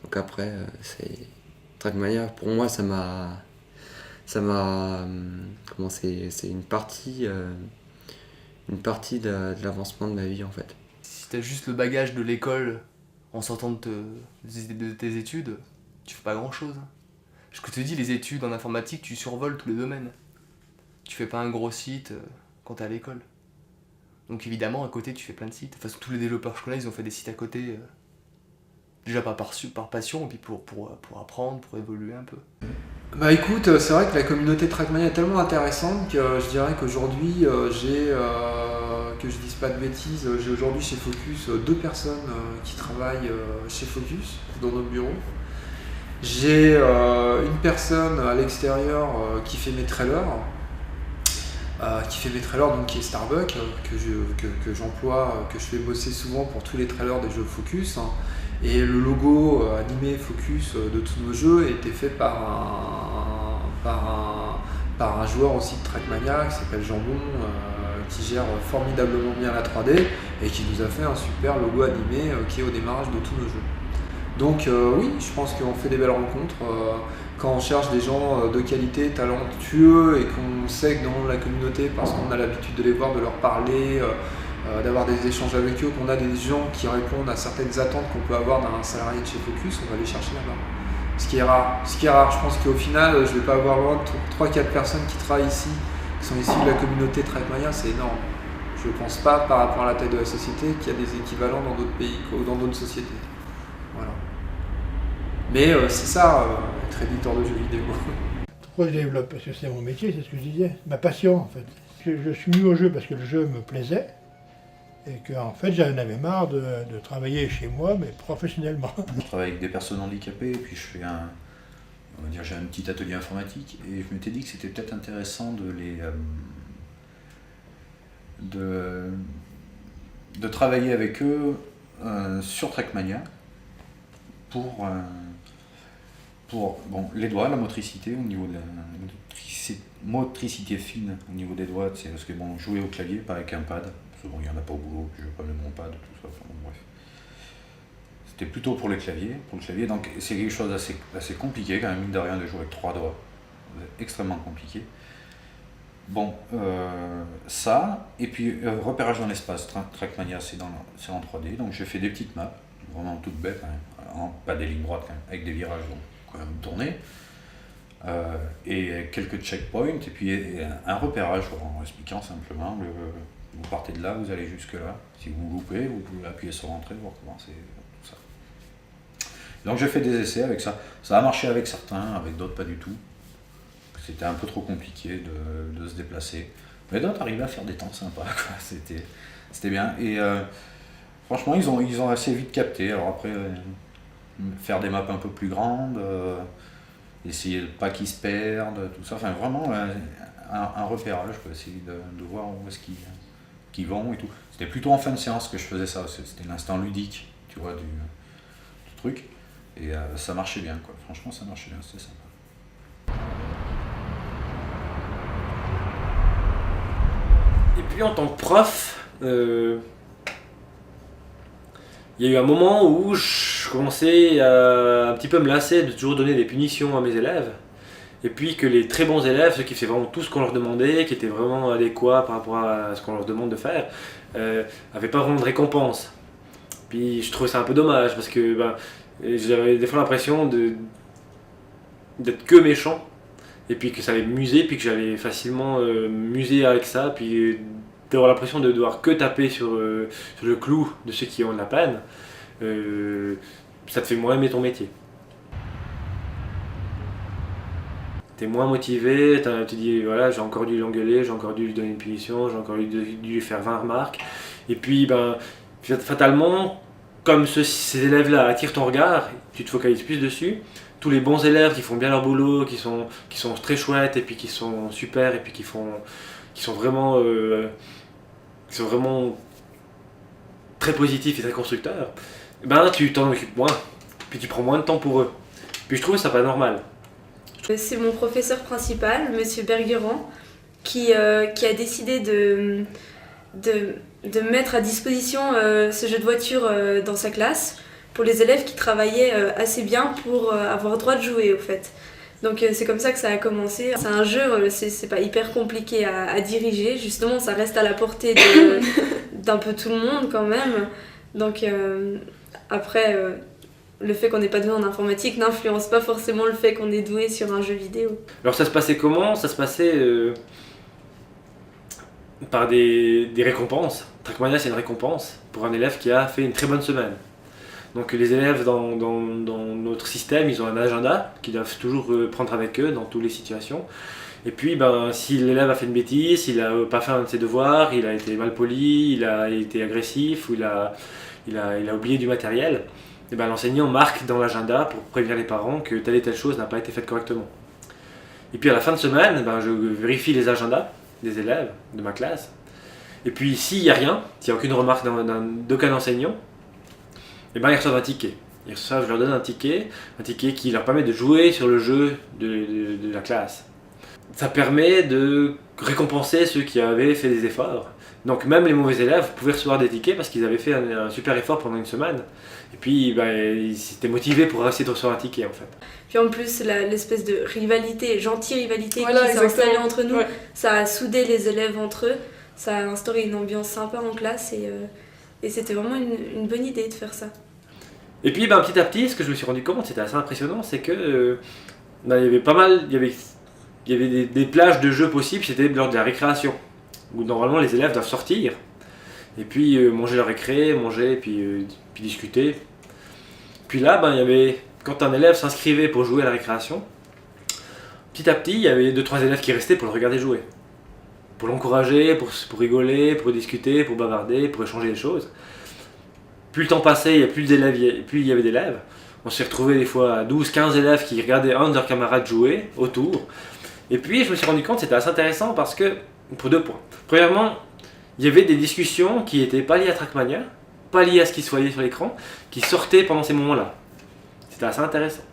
Donc après, c'est Trackmania, pour moi, ça m'a comment c'est une partie de l'avancement de ma vie en fait. Si t'as juste le bagage de l'école en sortant de tes études, tu fais pas grand chose. Je te dis, les études en informatique, tu survoles tous les domaines. Tu fais pas un gros site quand t'es à l'école. Donc évidemment, à côté, tu fais plein de sites. De toute façon, tous les développeurs que je connais, ils ont fait des sites à côté. Déjà pas par passion, et puis pour apprendre, pour évoluer un peu. Bah écoute, c'est vrai que la communauté Trackmania est tellement intéressante que je dirais qu'aujourd'hui que je dise pas de bêtises, j'ai aujourd'hui chez Focus 2 personnes qui travaillent chez Focus, dans nos bureaux. J'ai une personne à l'extérieur qui fait mes trailers, donc qui est Starbuck, que j'emploie, que je fais bosser souvent pour tous les trailers des jeux Focus. Et le logo animé Focus de tous nos jeux était fait par un joueur aussi de Trackmania qui s'appelle Jambon, qui gère formidablement bien la 3D et qui nous a fait un super logo animé qui est au démarrage de tous nos jeux. Donc oui, je pense qu'on fait des belles rencontres. Quand on cherche des gens de qualité, talentueux et qu'on sait que dans la communauté, parce qu'on a l'habitude de les voir, de leur parler, d'avoir des échanges avec eux, qu'on a des gens qui répondent à certaines attentes qu'on peut avoir d'un salarié de chez Focus, on va les chercher là-bas. Ce qui est rare. Je pense qu'au final, je vais pas avoir loin de 3-4 personnes qui travaillent ici, qui sont issues de la communauté Trackmania, c'est énorme. Je pense pas, par rapport à la taille de la société, qu'il y a des équivalents dans d'autres pays ou dans d'autres sociétés. Voilà. Mais c'est ça, être éditeur de jeux vidéo. Pourquoi je développe? Parce que c'est mon métier, c'est ce que je disais, ma passion en fait. Je suis venu au jeu parce que le jeu me plaisait et qu'en fait j'en avais marre de travailler chez moi, mais professionnellement. Je travaille avec des personnes handicapées et puis j'ai un petit atelier informatique et je m'étais dit que c'était peut-être intéressant de travailler avec eux sur Trackmania pour les doigts, la motricité au niveau de la motricité fine au niveau des doigts, c'est parce que jouer au clavier pas avec un pad, parce que il n'y en a pas au boulot, je vais pas mettre mon pad, tout ça, enfin, bref. C'était plutôt pour le clavier, donc c'est quelque chose d'assez compliqué quand même, mine de rien, de jouer avec 3 doigts, c'est extrêmement compliqué. Ça, et puis repérage dans l'espace, Trackmania c'est en 3D, donc j'ai fait des petites maps, vraiment toutes bêtes, hein, pas des lignes droites quand même, avec des virages donc quand même tournés, et quelques checkpoints, et puis un repérage en expliquant simplement, vous partez de là, vous allez jusque là, si vous loupez, vous pouvez appuyer sur entrée, vous recommencez, tout ça. Donc j'ai fait des essais avec ça, ça a marché avec certains, avec d'autres pas du tout. C'était un peu trop compliqué de se déplacer. Mais d'autres arrivaient à faire des temps sympas, quoi. C'était bien. Et franchement, ils ont assez vite capté. Alors après, faire des maps un peu plus grandes, essayer de pas qu'ils se perdent, tout ça. Enfin, vraiment un repérage, quoi. Essayer de voir où est-ce qu'ils vont et tout. C'était plutôt en fin de séance que je faisais ça. C'était l'instant ludique, tu vois, du truc. Et ça marchait bien, quoi. Franchement, ça marchait bien, c'était sympa. Et puis en tant que prof, il y a eu un moment où je commençais à un petit peu me lasser de toujours donner des punitions à mes élèves. Et puis que les très bons élèves, ceux qui faisaient vraiment tout ce qu'on leur demandait, qui étaient vraiment adéquats par rapport à ce qu'on leur demande de faire, n'avaient pas vraiment de récompense. Puis je trouvais ça un peu dommage parce que j'avais des fois l'impression d'être que méchant. Et puis que ça allait m'user, puis que j'allais facilement m'user avec ça, puis d'avoir l'impression de devoir que taper sur le clou de ceux qui ont de la peine, ça te fait moins aimer ton métier. T'es moins motivé, tu te dis voilà, j'ai encore dû l'engueuler, j'ai encore dû lui donner une punition, j'ai encore dû lui faire 20 remarques. Et puis fatalement, comme ces élèves-là attirent ton regard, tu te focalises plus dessus. Tous les bons élèves qui font bien leur boulot, qui sont très chouettes et puis qui sont super et puis qui sont vraiment très positifs et très constructeurs, tu t'en occupes moins, puis tu prends moins de temps pour eux. Puis je trouve ça pas normal. C'est mon professeur principal, Monsieur Bergerand, qui a décidé de mettre à disposition ce jeu de voiture dans sa classe, pour les élèves qui travaillaient assez bien pour avoir droit de jouer au fait. Donc c'est comme ça que ça a commencé. C'est un jeu, c'est pas hyper compliqué à diriger, justement ça reste à la portée d'un peu tout le monde quand même. Donc après, le fait qu'on n'ait pas doué en informatique n'influence pas forcément le fait qu'on est doué sur un jeu vidéo. Alors ça se passait comment? Ça se passait par des récompenses. Trackmania c'est une récompense pour un élève qui a fait une très bonne semaine. Donc les élèves dans notre système, ils ont un agenda qu'ils doivent toujours prendre avec eux dans toutes les situations. Et puis si l'élève a fait une bêtise, il n'a pas fait un de ses devoirs, il a été mal poli, il a été agressif ou il a oublié du matériel, et l'enseignant marque dans l'agenda pour prévenir les parents que telle et telle chose n'a pas été faite correctement. Et puis à la fin de semaine, je vérifie les agendas des élèves de ma classe. Et puis s'il n'y a rien, s'il n'y a aucune remarque d'aucun enseignant, ils reçoivent un ticket. Je leur donne un ticket qui leur permet de jouer sur le jeu de la classe. Ça permet de récompenser ceux qui avaient fait des efforts. Donc même les mauvais élèves pouvaient recevoir des tickets parce qu'ils avaient fait un super effort pendant une semaine. Et puis ils s'étaient motivés pour essayer de recevoir un ticket en fait. Puis en plus l'espèce de rivalité, gentille rivalité voilà, qui s'est installée entre nous, ouais. Ça a soudé les élèves entre eux, ça a instauré une ambiance sympa en classe et c'était vraiment une bonne idée de faire ça. Et puis petit à petit, ce que je me suis rendu compte, c'était assez impressionnant, c'est que il y avait pas mal, il y avait des plages de jeux possibles, c'était lors de la récréation, où normalement les élèves doivent sortir, et puis manger leur récré, manger, puis discuter. Puis là, il y avait, quand un élève s'inscrivait pour jouer à la récréation, petit à petit, il y avait 2-3 élèves qui restaient pour le regarder jouer. Pour l'encourager, pour rigoler, pour discuter, pour bavarder, pour échanger des choses. Plus le temps passait, il y avait plus d'élèves, plus il y avait d'élèves. On s'est retrouvé des fois à 12-15 élèves qui regardaient un de leurs camarades jouer autour. Et puis je me suis rendu compte que c'était assez intéressant parce que, pour 2 points. Premièrement, il y avait des discussions qui n'étaient pas liées à Trackmania, pas liées à ce qui se voyait sur l'écran, qui sortaient pendant ces moments-là. C'était assez intéressant.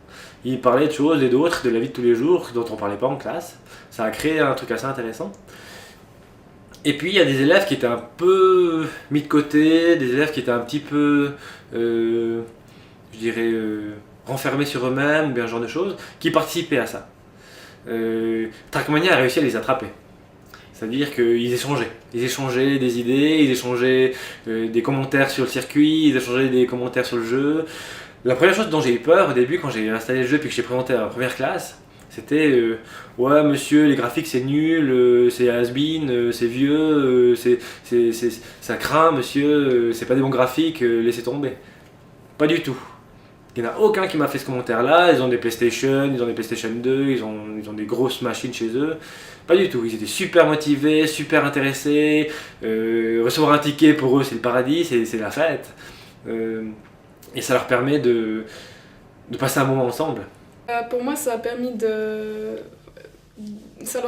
Ils parlaient de choses et d'autres, de la vie de tous les jours, dont on ne parlait pas en classe. Ça a créé un truc assez intéressant. Et puis il y a des élèves qui étaient un peu mis de côté, des élèves qui étaient un petit peu, je dirais, renfermés sur eux-mêmes, ou bien ce genre de choses, qui participaient à ça. Trackmania a réussi à les attraper. C'est-à-dire qu'ils échangeaient. Ils échangeaient des idées, ils échangeaient des commentaires sur le circuit, ils échangeaient des commentaires sur le jeu. La première chose dont j'ai eu peur au début, quand j'ai installé le jeu et que j'ai présenté à la première classe, c'était ouais monsieur, les graphiques c'est nul, c'est has-been, c'est vieux, ça craint monsieur, c'est pas des bons graphiques, laissez tomber. Pas du tout. Il n'y en a aucun qui m'a fait ce commentaire là, ils ont des PlayStation, ils ont des PlayStation 2, ils ont des grosses machines chez eux. Pas du tout, ils étaient super motivés, super intéressés, recevoir un ticket pour eux c'est le paradis, c'est la fête. Et ça leur permet de passer un moment ensemble. Pour moi, ça leur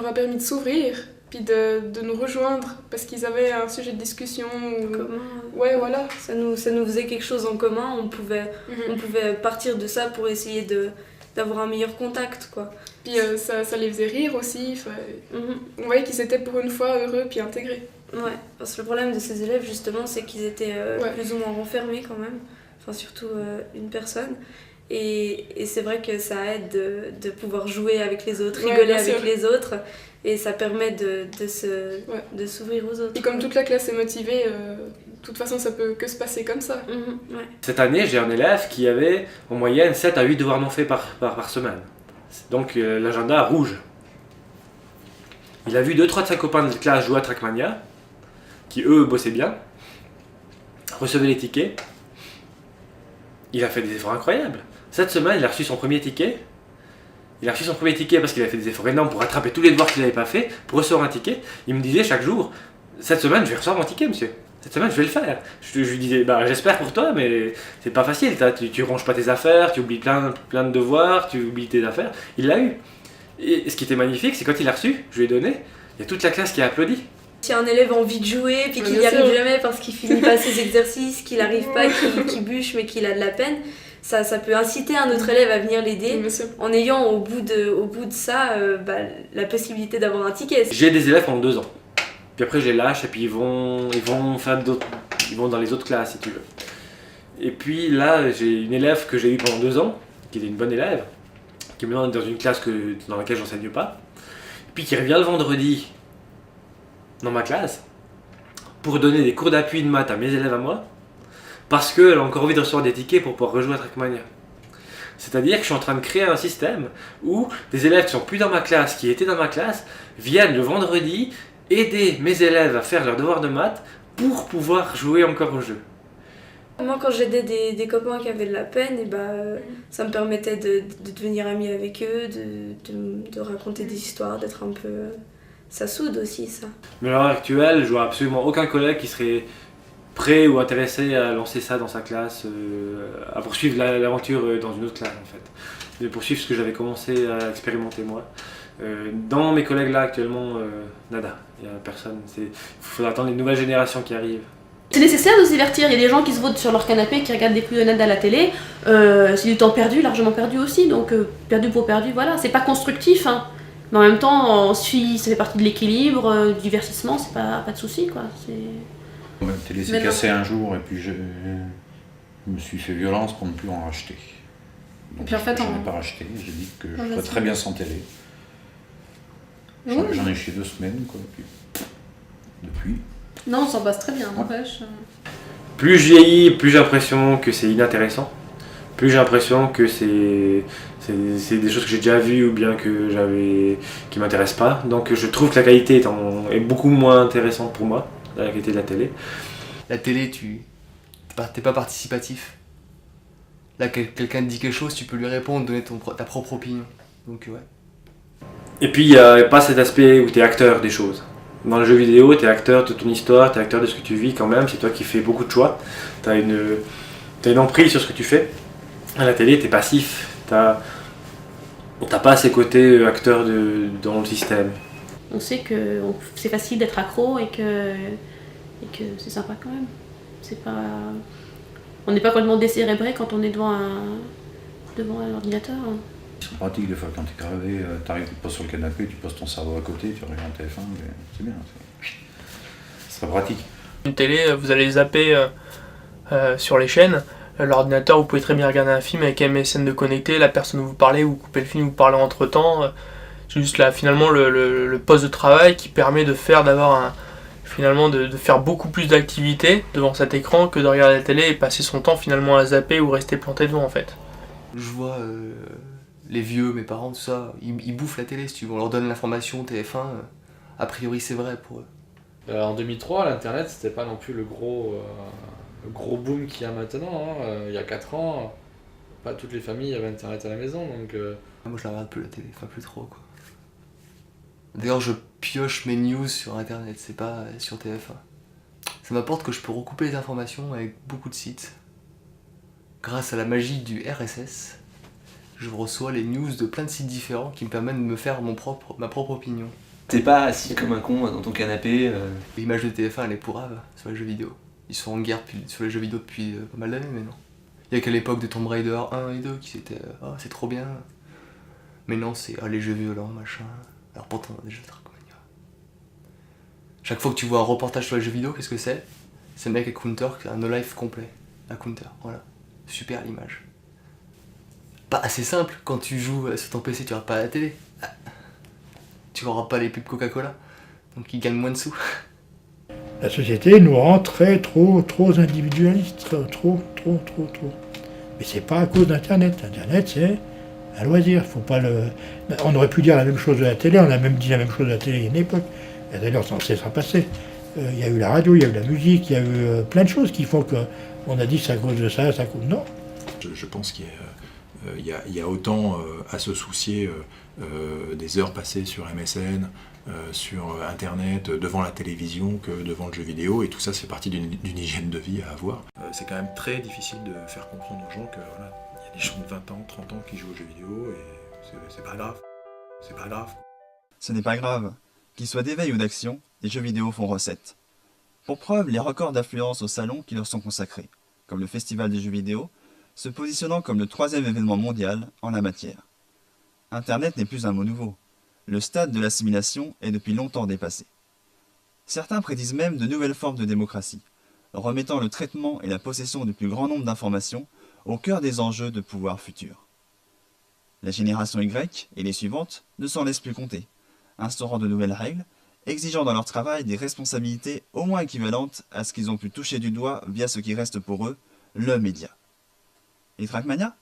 a permis de s'ouvrir, puis de nous rejoindre, parce qu'ils avaient un sujet de discussion. Commun. Ouais, voilà. Ça nous faisait quelque chose en commun, on pouvait partir de ça pour essayer d'avoir un meilleur contact, quoi. Puis ça les faisait rire aussi, on voyait qu'ils étaient pour une fois heureux puis intégrés. Ouais, parce que le problème de ces élèves, justement, c'est qu'ils étaient plus ou moins renfermés quand même, enfin surtout une personne. Et c'est vrai que ça aide de pouvoir jouer avec les autres, rigoler avec les autres, et ça permet de s'ouvrir aux autres. Et comme toute la classe est motivée, de toute façon ça peut que se passer comme ça. Ouais. Cette année, j'ai un élève qui avait en moyenne 7 à 8 devoirs non faits par semaine. Donc l'agenda rouge. Il a vu 2-3 de ses copains de classe jouer à Trackmania, qui eux bossaient bien, recevaient les tickets. Il a fait des efforts incroyables. Cette semaine, il a reçu son premier ticket. Il a reçu son premier ticket parce qu'il a fait des efforts énormes pour rattraper tous les devoirs qu'il n'avait pas fait, pour recevoir un ticket. Il me disait chaque jour, cette semaine, je vais recevoir mon ticket, monsieur. Cette semaine, je vais le faire. Je lui disais, j'espère pour toi, mais c'est pas facile. Tu ranges pas tes affaires, tu oublies plein de devoirs, tu oublies tes affaires. Il l'a eu. Et ce qui était magnifique, c'est quand il l'a reçu, je lui ai donné, il y a toute la classe qui a applaudi. Si un élève a envie de jouer, puis qu'il n'y arrive jamais parce qu'il finit pas ses exercices, qu'il n'arrive pas, qu'il bûche, mais qu'il a de la peine, ça peut inciter un autre élève à venir l'aider, en ayant au bout de ça la possibilité d'avoir un ticket. J'ai des élèves pendant 2 ans. Puis après je les lâche et puis ils vont dans les autres classes si tu veux. Et puis là j'ai une élève que j'ai eue pendant 2 ans, qui était une bonne élève, qui est maintenant dans une classe dans laquelle j'enseigne pas, puis qui revient le vendredi dans ma classe pour donner des cours d'appui de maths à mes élèves à moi, parce qu'elle a encore envie de recevoir des tickets pour pouvoir rejouer à Trackmania. C'est-à-dire que je suis en train de créer un système où des élèves qui sont plus dans ma classe, qui étaient dans ma classe, viennent le vendredi aider mes élèves à faire leurs devoirs de maths pour pouvoir jouer encore au jeu. Moi, quand j'aidais des copains qui avaient de la peine, ça me permettait de devenir amie avec eux, de raconter des histoires, d'être un peu... Ça soude aussi, ça. Mais à l'heure actuelle, je vois absolument aucun collègue qui serait prêt ou intéressé à lancer ça dans sa classe, à poursuivre l'aventure dans une autre classe en fait. De poursuivre ce que j'avais commencé à expérimenter moi. Dans mes collègues là actuellement, nada. Il n'y a personne. Il faudra attendre les nouvelles générations qui arrivent. C'est nécessaire de se divertir, il y a des gens qui se votent sur leur canapé, qui regardent des couillonnades à la télé, c'est du temps perdu, largement perdu aussi, donc perdu pour perdu, voilà, c'est pas constructif, hein. Mais en même temps, ça fait partie de l'équilibre, du divertissement, c'est pas de souci, quoi. La télé s'est cassée un jour et puis je me suis fait violence pour ne plus en racheter. Donc j'en ai pas racheté, j'ai dit que je ferais très bien sans télé. J'en ai chez 2 semaines, quoi, puis depuis... Non, on s'en passe très bien, n'empêche. Plus je vieillis, plus j'ai l'impression que c'est inintéressant. plus j'ai l'impression que c'est des choses que j'ai déjà vues ou bien qui m'intéressent pas. Donc je trouve que la qualité est beaucoup moins intéressante pour moi, la qualité de la télé. La télé, t'es pas participatif. Là, quelqu'un te dit quelque chose, tu peux lui répondre, donner ta propre opinion. Donc ouais. Et puis il n'y a pas cet aspect où tu es acteur des choses. Dans le jeu vidéo, tu es acteur de ton histoire, tu es acteur de ce que tu vis quand même, c'est toi qui fais beaucoup de choix. Tu as une emprise sur ce que tu fais. À la télé, tu es passif. T'as pas ces côtés acteurs dans le système. On sait que c'est facile d'être accro et que c'est sympa quand même. On n'est pas complètement décérébré quand on est devant un ordinateur. C'est pratique des fois quand t'es crevé, t'arrives, tu te poses sur le canapé, tu poses ton cerveau à côté, tu regardes TF1, c'est bien. C'est très pratique. Une télé, vous allez zapper sur les chaînes. L'ordinateur, vous pouvez très bien regarder un film avec MSN de connecté, la personne où vous parlez, vous coupez le film, vous parlez entre temps. C'est juste là, finalement, le poste de travail qui permet de faire beaucoup plus d'activités devant cet écran que de regarder la télé et passer son temps finalement à zapper ou rester planté devant en fait. Je vois les vieux, mes parents, tout ça, ils bouffent la télé si tu veux, on leur donne l'information TF1, a priori c'est vrai pour eux. En 2003, l'internet c'était pas non plus le gros boom qu'il y a maintenant, hein. Il y a 4 ans, pas toutes les familles avaient internet à la maison donc... Moi je la regarde peu la télé, enfin plus trop quoi. D'ailleurs je pioche mes news sur internet, c'est pas sur TF1. Ça m'apporte que je peux recouper les informations avec beaucoup de sites. Grâce à la magie du RSS, je reçois les news de plein de sites différents qui me permettent de me faire ma propre opinion. T'es pas assis comme un con dans ton canapé. L'image de TF1 elle est pourrave sur les jeux vidéo. Ils sont en guerre sur les jeux vidéo depuis pas mal d'années mais non. Il y a qu'à l'époque de Tomb Raider 1 et 2 qui c'était c'est trop bien. Mais non c'est les jeux violents machin. Alors pourtant on a des jeux de Trackmania. Chaque fois que tu vois un reportage sur les jeux vidéo, qu'est-ce que c'est? C'est le mec avec Counter, un no-life complet. Un Counter, voilà. Super l'image. Pas assez simple, quand tu joues sur ton PC, tu regardes pas la télé. Tu regardes pas les pubs Coca-Cola. Donc ils gagnent moins de sous. La société nous rend trop individualistes, trop. Mais c'est pas à cause d'Internet. Internet, c'est un loisir. Faut pas on aurait pu dire la même chose de la télé, on a même dit la même chose de la télé à une époque. Et d'ailleurs, ça ne cessera passer. Il y a eu la radio, il y a eu la musique, il y a eu plein de choses qui font qu'on a dit c'est à cause de ça, ça cause... Non. Je pense qu'il y a autant à se soucier des heures passées sur MSN, sur Internet, devant la télévision que devant le jeu vidéo, et tout ça c'est partie d'une hygiène de vie à avoir. C'est quand même très difficile de faire comprendre aux gens que voilà, y a des gens de 20 ans, 30 ans qui jouent aux jeux vidéo et c'est pas grave. C'est pas grave. Ce n'est pas grave. Qu'ils soient d'éveil ou d'action, les jeux vidéo font recette. Pour preuve, les records d'affluence au salon qui leur sont consacrés, comme le Festival des jeux vidéo, se positionnant comme le 3e événement mondial en la matière. Internet n'est plus un mot nouveau. Le stade de l'assimilation est depuis longtemps dépassé. Certains prédisent même de nouvelles formes de démocratie, remettant le traitement et la possession du plus grand nombre d'informations au cœur des enjeux de pouvoir futurs. La génération Y et les suivantes ne s'en laissent plus compter, instaurant de nouvelles règles, exigeant dans leur travail des responsabilités au moins équivalentes à ce qu'ils ont pu toucher du doigt via ce qui reste pour eux le média. Et Trackmania?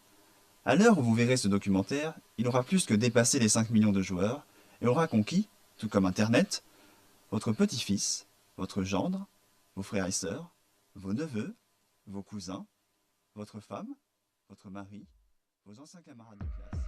À l'heure où vous verrez ce documentaire, il aura plus que dépassé les 5 millions de joueurs et aura conquis, tout comme Internet, votre petit-fils, votre gendre, vos frères et sœurs, vos neveux, vos cousins, votre femme, votre mari, vos anciens camarades de classe.